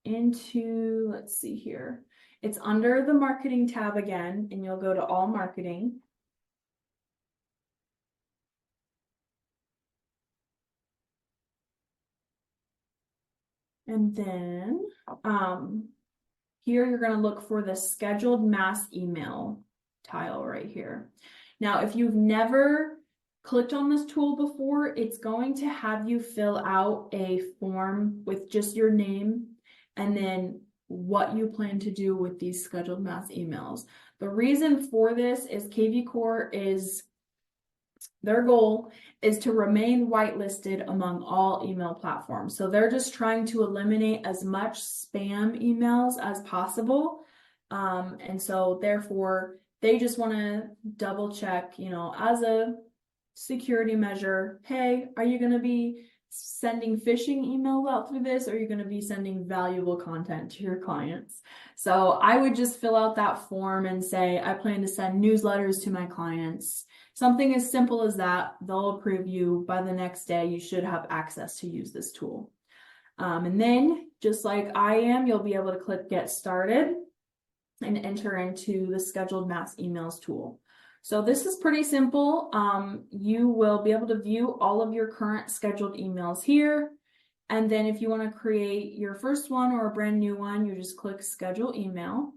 into, let's see here. It's under the marketing tab again, and you'll go to all marketing. And then here you're going to look for the scheduled mass email tile right here. Now, if you've never clicked on this tool before, it's going to have you fill out a form with just your name and then what you plan to do with these scheduled mass emails. The reason for this is kvCORE is, their goal is to remain whitelisted among all email platforms. So they're just trying to eliminate as much spam emails as possible. And so therefore, they just want to double check, as a security measure, hey, are you going to be sending phishing emails out through this, or are you going to be sending valuable content to your clients? So I would just fill out that form and say, I plan to send newsletters to my clients. Something as simple as that. They'll approve you. By the next day, you should have access to use this tool. And then, just like I am, you'll be able to click Get Started and enter into the Scheduled Mass Emails tool. So this is pretty simple. You will be able to view all of your current scheduled emails here. And then if you want to create your first one or a brand new one, you just click Schedule Email.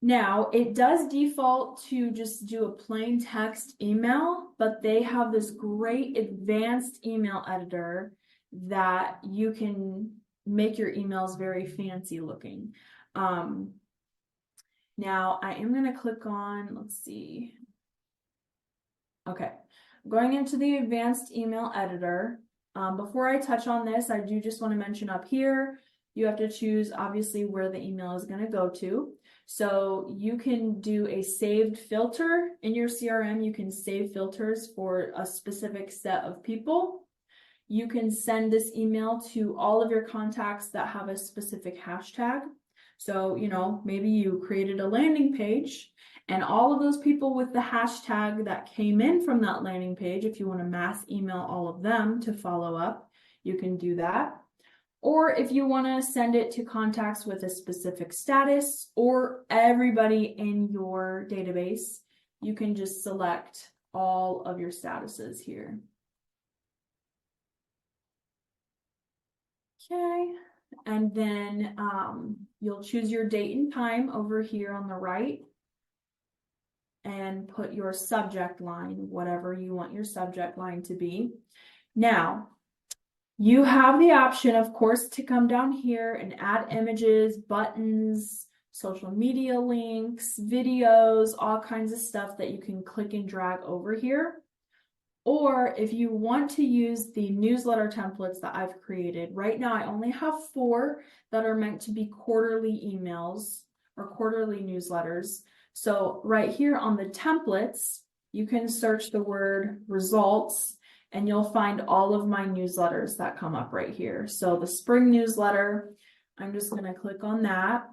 Now, it does default to just do a plain text email, but they have this great advanced email editor that you can make your emails very fancy looking. Now I am going to click on, let's see. Okay, going into the advanced email editor. Before I touch on this, I do just want to mention up here, you have to choose obviously where the email is going to go to. So you can do a saved filter in your CRM. You can save filters for a specific set of people. You can send this email to all of your contacts that have a specific hashtag. So, maybe you created a landing page and all of those people with the hashtag that came in from that landing page, if you want to mass email all of them to follow up, you can do that. Or if you want to send it to contacts with a specific status or everybody in your database, you can just select all of your statuses here. Okay, and then you'll choose your date and time over here on the right and put your subject line, whatever you want your subject line to be. Now, you have the option, of course, to come down here and add images, buttons, social media links, videos, all kinds of stuff that you can click and drag over here. Or if you want to use the newsletter templates that I've created, right now I only have 4 that are meant to be quarterly emails or quarterly newsletters. So right here on the templates, you can search the word results and you'll find all of my newsletters that come up right here. So the spring newsletter, I'm just going to click on that.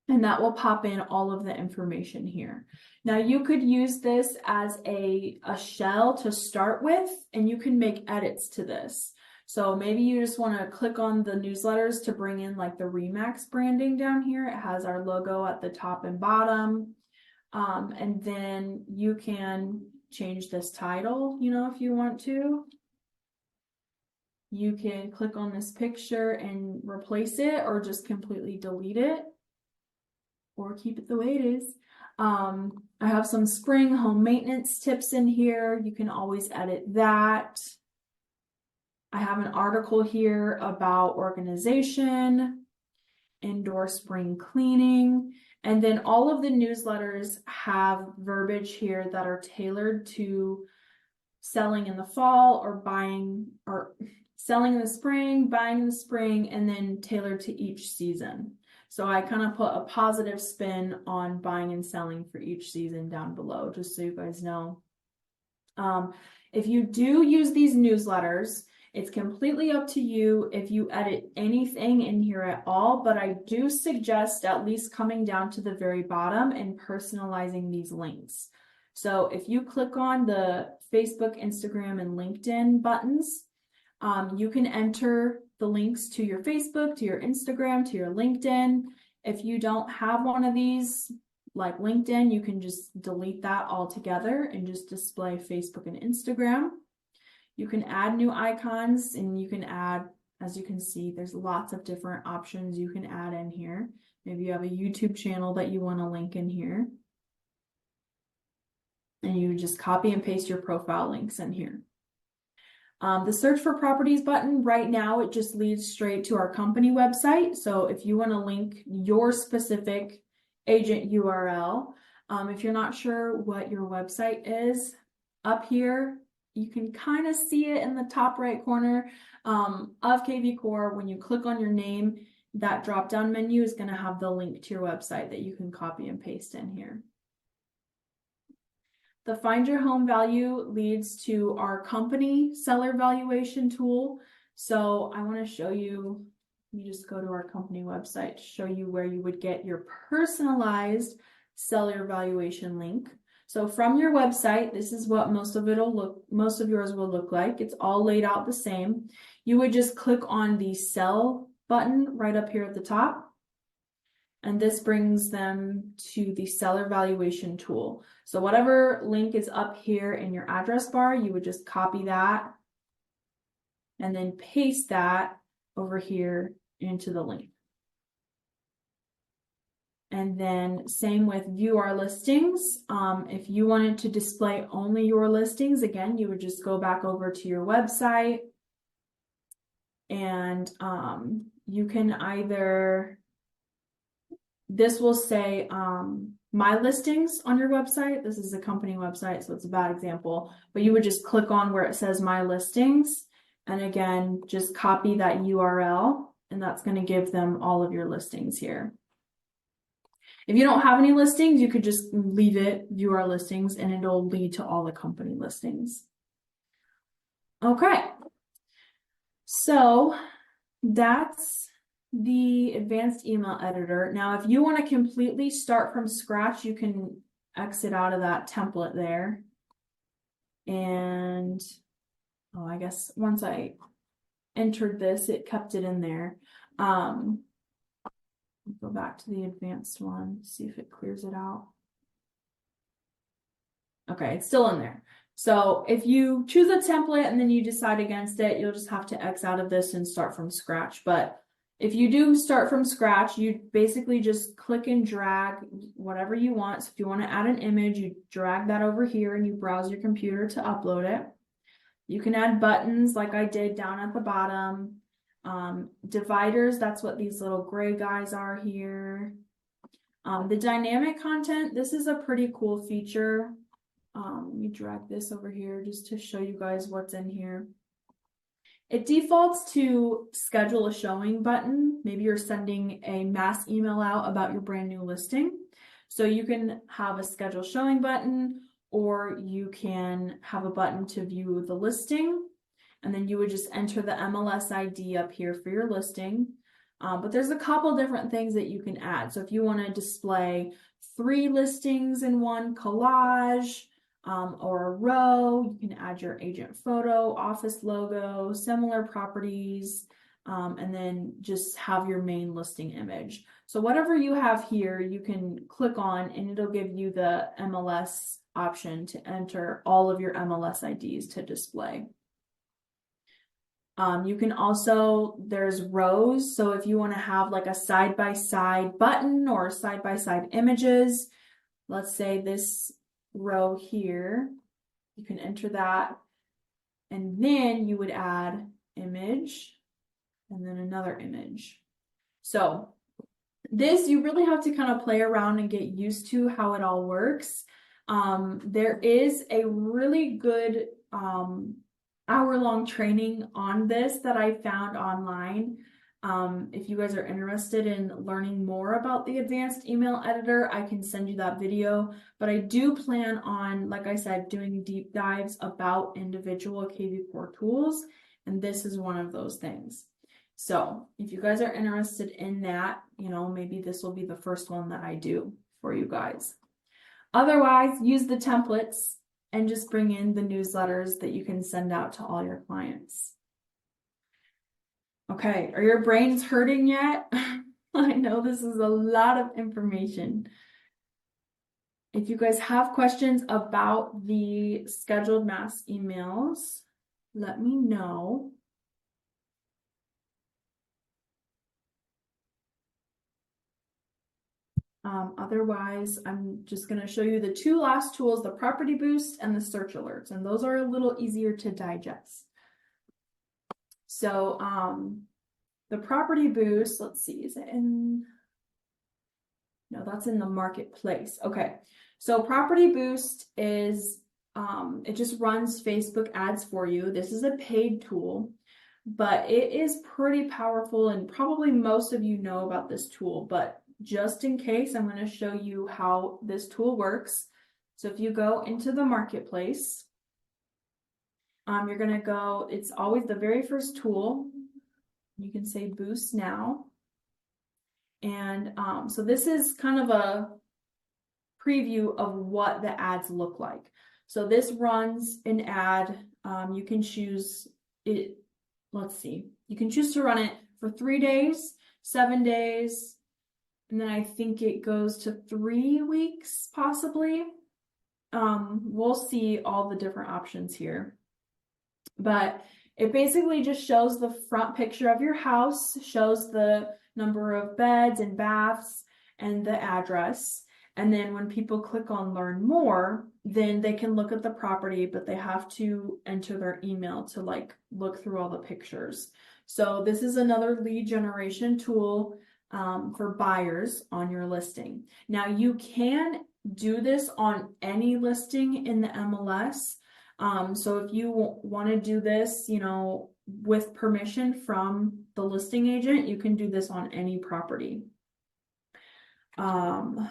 And that will pop in all of the information here. Now you could use this as a shell to start with, and you can make edits to this. So maybe you just want to click on the newsletters to bring in like the Remax branding down here. It has our logo at the top and bottom. And then you can change this title, if you want to. You can click on this picture and replace it or just completely delete it, or keep it the way it is. I have some spring home maintenance tips in here. You can always edit that. I have an article here about organization, indoor spring cleaning, and then all of the newsletters have verbiage here that are tailored to selling in the fall or buying, or selling in the spring, buying in the spring, and then tailored to each season. So I kind of put a positive spin on buying and selling for each season down below, just so you guys know. If you do use these newsletters, it's completely up to you if you edit anything in here at all, but I do suggest at least coming down to the very bottom and personalizing these links. So if you click on the Facebook, Instagram, and LinkedIn buttons, you can enter the links to your Facebook, to your Instagram, to your LinkedIn. If you don't have one of these, like LinkedIn, you can just delete that altogether and just display Facebook and Instagram. You can add new icons, and you can add, as you can see, there's lots of different options you can add in here. Maybe you have a YouTube channel that you want to link in here. And you just copy and paste your profile links in here. The search for properties button, right now, it just leads straight to our company website. So if you want to link your specific agent URL, if you're not sure what your website is, up here, you can kind of see it in the top right corner of kvCORE. When you click on your name, that drop-down menu is going to have the link to your website that you can copy and paste in here. The Find Your Home Value leads to our company seller valuation tool. So I want to show you, you just go to our company website to show you where you would get your personalized seller valuation link. So from your website, this is what most of yours will look like. It's all laid out the same. You would just click on the sell button right up here at the top. And this brings them to the seller valuation tool. So whatever link is up here in your address bar, you would just copy that and then paste that over here into the link. And then same with view our listings. If you wanted to display only your listings, again, you would just go back over to your website, and you can either, this will say my listings on your website. This is a company website, so it's a bad example, but you would just click on where it says my listings, and again, just copy that URL, and that's going to give them all of your listings here. If you don't have any listings, you could just leave it, view our listings, and it'll lead to all the company listings. Okay, so that's the advanced email editor. Now, if you want to completely start from scratch, you can exit out of that template there. And, oh, I guess once I entered this, it kept it in there. Go back to the advanced one, see if it clears it out. Okay, it's still in there. So if you choose a template and then you decide against it, you'll just have to X out of this and start from scratch. But if you do start from scratch, you basically just click and drag whatever you want. So if you want to add an image, you drag that over here and you browse your computer to upload it. You can add buttons like I did down at the bottom. Dividers, that's what these little gray guys are here. The dynamic content, this is a pretty cool feature. Let me drag this over here just to show you guys what's in here. It defaults to schedule a showing button. Maybe you're sending a mass email out about your brand new listing. So you can have a schedule showing button, or you can have a button to view the listing. And then you would just enter the MLS ID up here for your listing. But there's a couple different things that you can add. So if you want to display 3 listings in one collage, or a row, you can add your agent photo, office logo, similar properties, and then just have your main listing image. So whatever you have here, you can click on and it'll give you the MLS option to enter all of your MLS IDs to display. You can also, there's rows. So if you want to have like a side-by-side button or side-by-side images, let's say this row here, you can enter that, and then you would add image and then another image. So this, you really have to kind of play around and get used to how it all works. There is a really good hour-long training on this that I found online. If you guys are interested in learning more about the advanced email editor, I can send you that video, but I do plan on, like I said, doing deep dives about individual kvCORE tools, and this is one of those things. So if you guys are interested in that, you know, maybe this will be the first one that I do for you guys. Otherwise, use the templates and just bring in the newsletters that you can send out to all your clients. Okay, are your brains hurting yet? I know this is a lot of information. If you guys have questions about the scheduled mass emails, let me know. Otherwise, I'm just going to show you the 2 last tools, the property boost and the search alerts, and those are a little easier to digest. So the property boost, let's see, is it in, no, that's in the marketplace. Okay, so property boost is, it just runs Facebook ads for you. This is a paid tool, but it is pretty powerful, and probably most of you know about this tool, but just in case, I'm going to show you how this tool works. So if you go into the marketplace, you're going to go, it's always the very first tool. You can say boost now. And so this is kind of a preview of what the ads look like. So this runs an ad. You can choose it. Let's see. You can choose to run it for 3 days, 7 days, and then I think it goes to 3 weeks, possibly. We'll see all the different options here. But it basically just shows the front picture of your house, shows the number of beds and baths and the address. And then when people click on learn more, then they can look at the property, but they have to enter their email to like look through all the pictures. So this is another lead generation tool for buyers on your listing. Now you can do this on any listing in the MLS. So if you want to do this, you know, with permission from the listing agent, you can do this on any property. I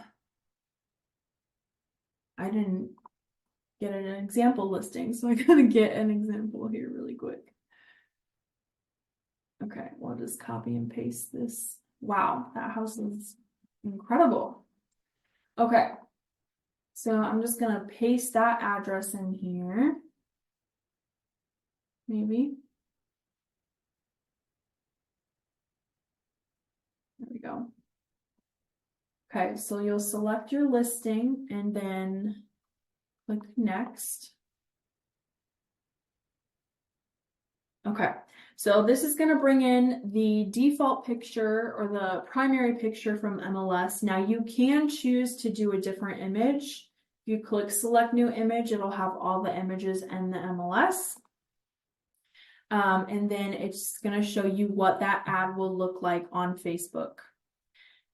didn't get an example listing, so I gotta get an example here really quick. Okay, we'll just copy and paste this. Wow, that house is incredible. Okay, so I'm just gonna paste that address in here. Maybe. There we go. Okay, so you'll select your listing and then click next. Okay, so this is going to bring in the default picture or the primary picture from MLS. Now you can choose to do a different image. If you click select new image, it'll have all the images and the MLS. And then it's going to show you what that ad will look like on Facebook.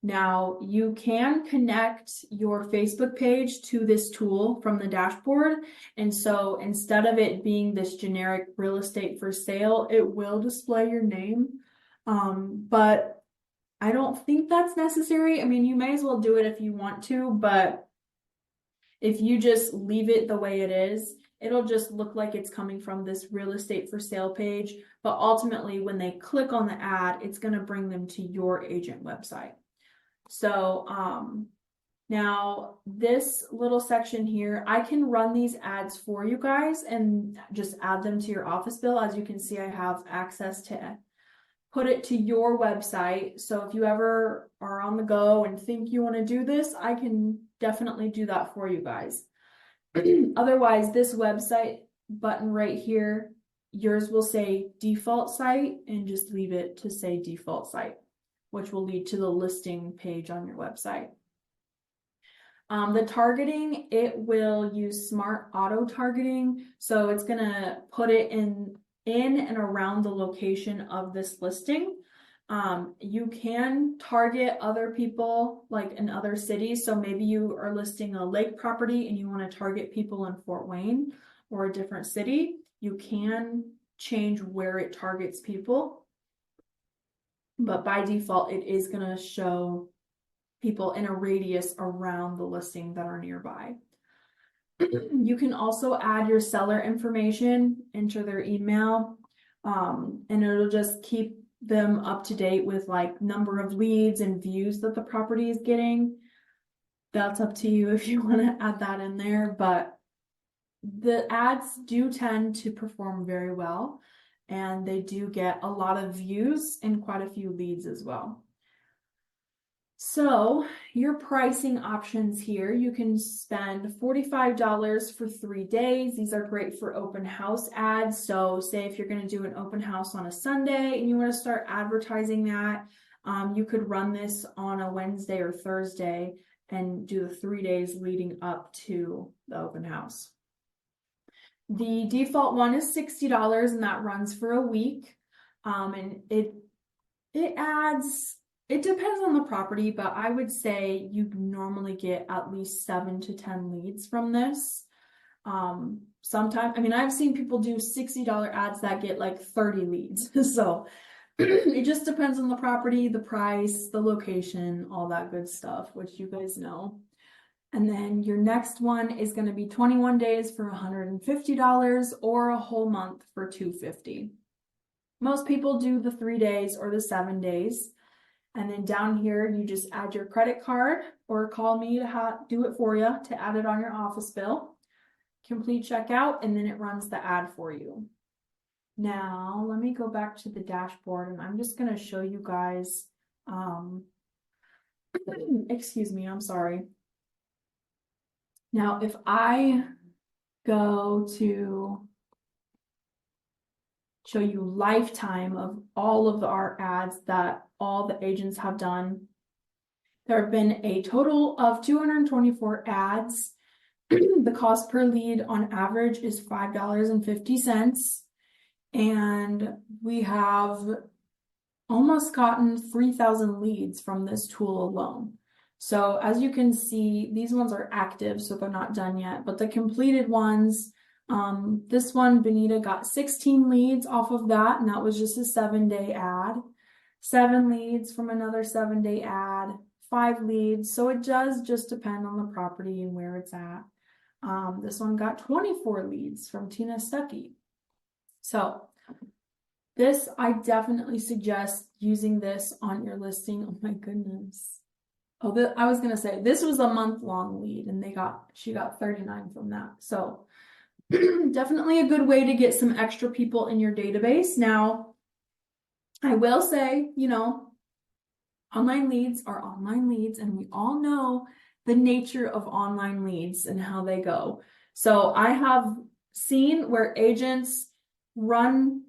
Now, you can connect your Facebook page to this tool from the dashboard. And so instead of it being this generic real estate for sale, it will display your name. But I don't think that's necessary. I mean, you may as well do it if you want to, but if you just leave it the way it is, it'll just look like it's coming from this real estate for sale page. But ultimately, when they click on the ad, it's going to bring them to your agent website. So now this little section here, I can run these ads for you guys and just add them to your office bill. As you can see, I have access to put it to your website. So if you ever are on the go and think you want to do this, I can definitely do that for you guys. Otherwise, this website button right here, yours will say default site, and just leave it to say default site, which will lead to the listing page on your website. The targeting, it will use smart auto targeting. So it's going to put it in and around the location of this listing. You can target other people like in other cities. So maybe you are listing a lake property and you want to target people in Fort Wayne or a different city. You can change where it targets people. But by default, it is going to show people in a radius around the listing that are nearby. You can also add your seller information, enter their email, and it'll just keep them up to date with like number of leads and views that the property is getting. That's up to you if you want to add that in there, but the ads do tend to perform very well, and they do get a lot of views and quite a few leads as well. So your pricing options here, you can spend $45 for 3 days. These are great for open house ads. So say if you're going to do an open house on a Sunday and you want to start advertising that, you could run this on a Wednesday or Thursday and do the 3 days leading up to the open house. The default one is $60 and that runs for a week. And it adds, it depends on the property, but I would say you normally get at least 7 to 10 leads from this. Sometimes, I mean, I've seen people do $60 ads that get like 30 leads. So it just depends on the property, the price, the location, all that good stuff, which you guys know. And then your next one is going to be 21 days for $150 or a whole month for $250. Most people do the 3 days or the 7 days. And then down here, you just add your credit card or call me to do it for you to add it on your office bill. Complete checkout, and then it runs the ad for you. Now, let me go back to the dashboard, and I'm just going to show you guys, excuse me, I'm sorry. Now, if I go to show you lifetime of all of our ads that all the agents have done, there have been a total of 224 ads. The cost per lead on average is $5.50. And we have almost gotten 3,000 leads from this tool alone. So as you can see, these ones are active, so they're not done yet, but the completed ones, this one, Benita got 16 leads off of that, and that was just a 7-day ad. 7 leads from another 7-day ad, 5 leads. So it does just depend on the property and where it's at. This one got 24 leads from Tina Stuckey. So this, I definitely suggest using this on your listing. Oh my goodness. Oh, I was going to say, this was a month-long lead, and she got 39 from that. So definitely a good way to get some extra people in your database. Now, I will say, you know, online leads are online leads, and we all know the nature of online leads and how they go. So I have seen where agents run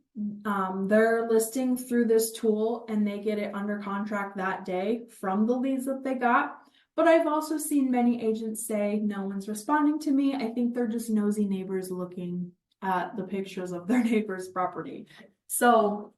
their listing through this tool and they get it under contract that day from the leads that they got. But I've also seen many agents say, no one's responding to me. I think they're just nosy neighbors looking at the pictures of their neighbor's property. So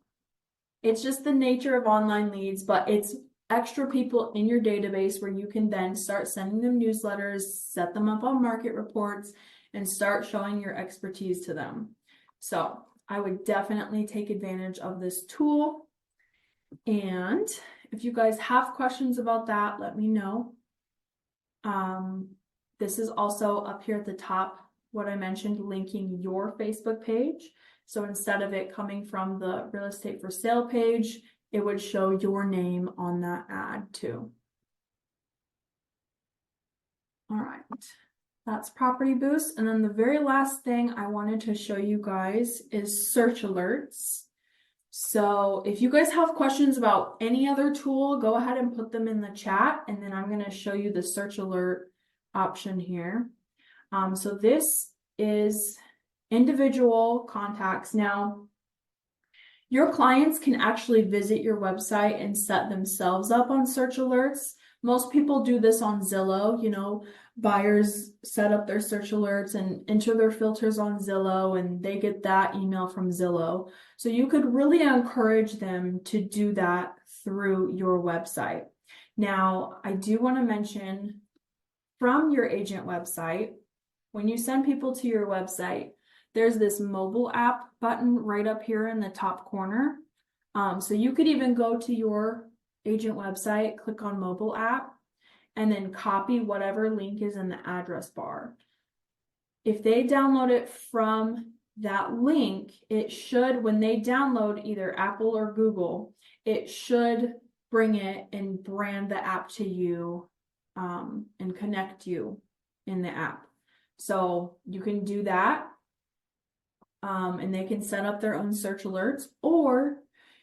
it's just the nature of online leads, but it's extra people in your database where you can then start sending them newsletters, set them up on market reports, and start showing your expertise to them. So I would definitely take advantage of this tool. And if you guys have questions about that, let me know. This is also up here at the top, what I mentioned, linking your Facebook page. So instead of it coming from the real estate for sale page, it would show your name on that ad too. All right, that's Property Boost. And then the very last thing I wanted to show you guys is search alerts. So if you guys have questions about any other tool, go ahead and put them in the chat, and then I'm going to show you the search alert option here. So this is individual contacts. Now, your clients can actually visit your website and set themselves up on search alerts. Most people do this on Zillow. You know, buyers set up their search alerts and enter their filters on Zillow, and they get that email from Zillow. So you could really encourage them to do that through your website. Now, I do want to mention from your agent website, when you send people to your website, there's this mobile app button right up here in the top corner. So you could even go to your agent website, click on mobile app, and then copy whatever link is in the address bar. If they download it from that link, it should, when they download either Apple or Google, it should bring it and brand the app to you and connect you in the app. So you can do that. And they can set up their own search alerts, or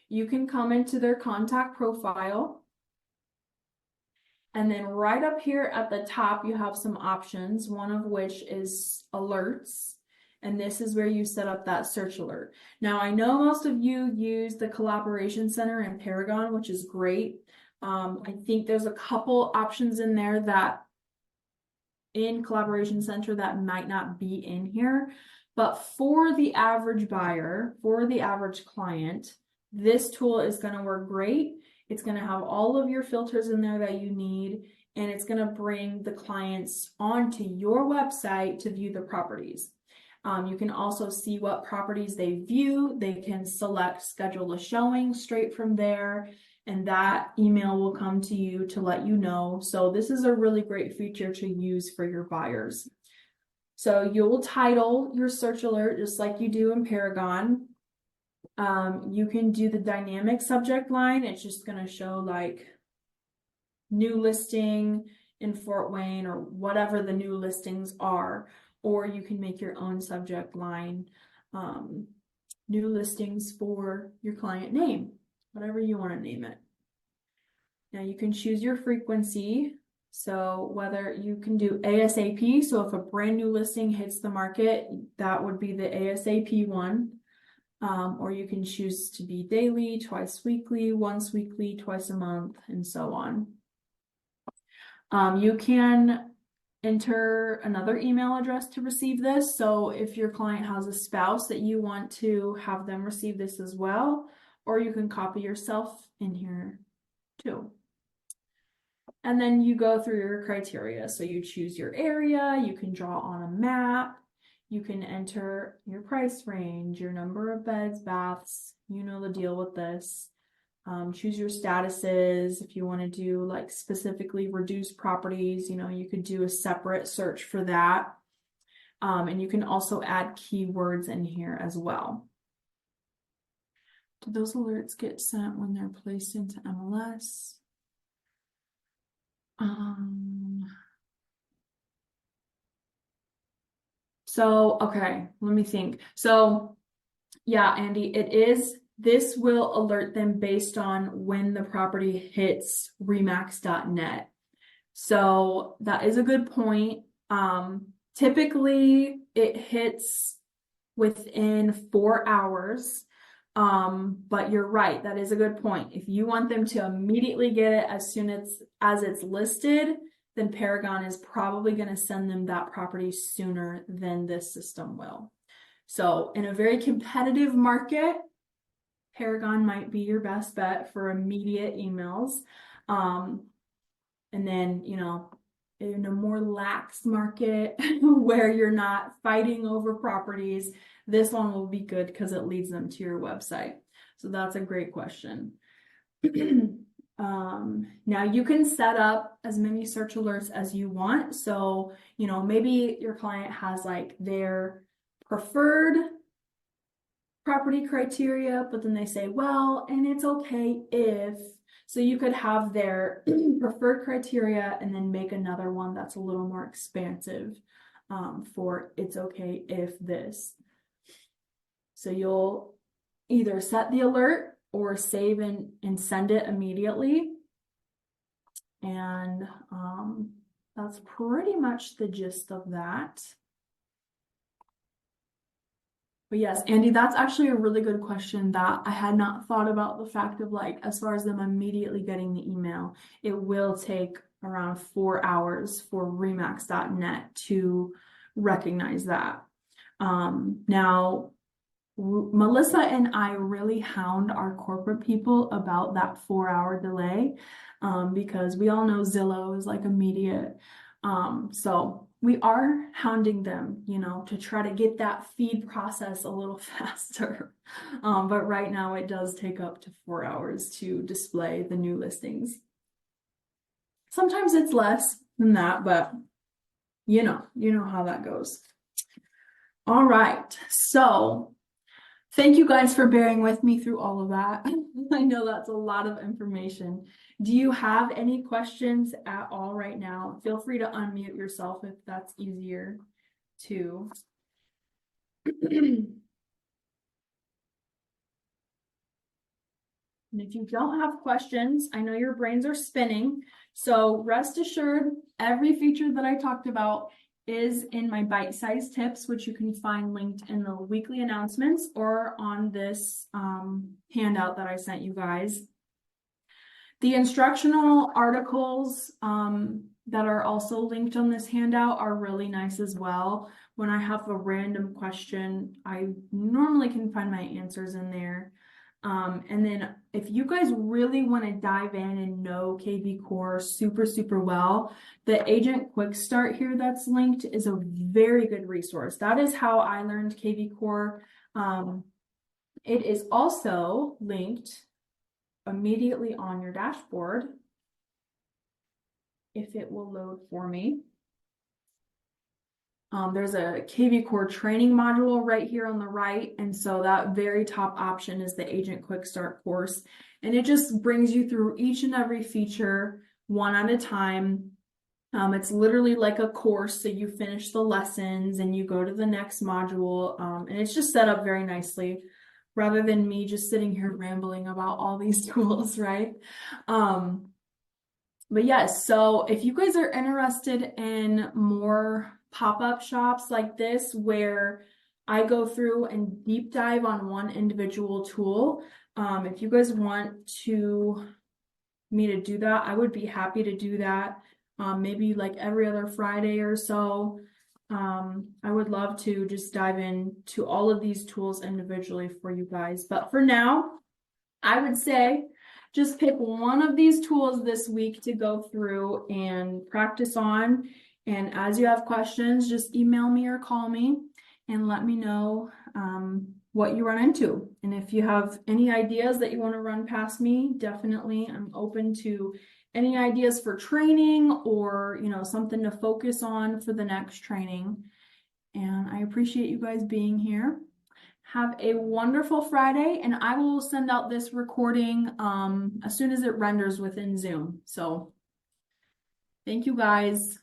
you can come into their contact profile. And then right up here at the top, you have some options, one of which is alerts. And this is where you set up that search alert. Now, I know most of you use the Collaboration Center in Paragon, which is great. I think there's a couple options in there that in Collaboration Center that might not be in here. But for the average buyer, for the average client, this tool is going to work great. It's going to have all of your filters in there that you need, and it's going to bring the clients onto your website to view the properties. You can also see what properties they view. They can select schedule a showing straight from there, and that email will come to you to let you know. So this is a really great feature to use for your buyers. So you'll title your search alert just like you do in Paragon. You can do the dynamic subject line. It's just going to show like new listing in Fort Wayne or whatever the new listings are. Or you can make your own subject line, new listings for your client name, whatever you want to name it. Now you can choose your frequency. So whether you can do ASAP, so if a brand new listing hits the market, that would be the ASAP one. Or you can choose to be daily, twice weekly, once weekly, twice a month, and so on. You can enter another email address to receive this. So if your client has a spouse that you want to have them receive this as well, or you can copy yourself in here too. And then you go through your criteria. So you choose your area, you can draw on a map, you can enter your price range, your number of beds, baths, you know the deal with this. Choose your statuses. If you want to do like specifically reduced properties, you know, you could do a separate search for that. And you can also add keywords in here as well. Do those alerts get sent when they're placed into MLS? So, okay, let me think. So, yeah, Andy, this will alert them based on when the property hits remax.net. So that is a good point. Typically it hits within 4 hours. But you're right, that is a good point. If you want them to immediately get it as soon as it's listed, then Paragon is probably going to send them that property sooner than this system will. So in a very competitive market, Paragon might be your best bet for immediate emails. And then, in a more lax market where you're not fighting over properties, this one will be good because it leads them to your website. So that's a great question. Now you can set up as many search alerts as you want. So, maybe your client has like their preferred property criteria, but then they say, well, and it's okay if, so you could have their preferred criteria and then make another one that's a little more expansive for it's okay if this. So you'll either set the alert or save and send it immediately. And that's pretty much the gist of that. But yes, Andy, that's actually a really good question that I had not thought about, the fact of like, as far as them immediately getting the email, it will take around 4 hours for remax.net to recognize that. Now, Melissa and I really hound our corporate people about that 4-hour delay because we all know Zillow is like immediate. So we are hounding them, to try to get that feed process a little faster. But right now it does take up to 4 hours to display the new listings. Sometimes it's less than that, but you know how that goes. All right, so thank you guys for bearing with me through all of that. I know that's a lot of information. Do you have any questions at all right now? Feel free to unmute yourself if that's easier too. And if you don't have questions, I know your brains are spinning. So rest assured, every feature that I talked about is in my bite-sized tips, which you can find linked in the weekly announcements or on this handout that I sent you guys. The instructional articles that are also linked on this handout are really nice as well. When I have a random question, I normally can find my answers in there. And then if you guys really want to dive in and know kvCORE super, super well, the Agent Quick Start here that's linked is a very good resource. That is how I learned kvCORE. It is also linked immediately on your dashboard, if it will load for me. There's a kvCORE training module right here on the right, and so that very top option is the Agent Quick Start course, and it just brings you through each and every feature one at a time. It's literally like a course, so you finish the lessons and you go to the next module, and it's just set up very nicely rather than me just sitting here rambling about all these tools, right? But yes, so if you guys are interested in more pop-up shops like this, where I go through and deep dive on one individual tool, if you guys want me to do that, I would be happy to do that. Maybe like every other Friday or so. I would love to just dive into all of these tools individually for you guys. But for now, I would say just pick one of these tools this week to go through and practice on. And as you have questions, just email me or call me and let me know what you run into. And if you have any ideas that you want to run past me, definitely I'm open to any ideas for training or, something to focus on for the next training. And I appreciate you guys being here. Have a wonderful Friday, and I will send out this recording as soon as it renders within Zoom. So thank you guys.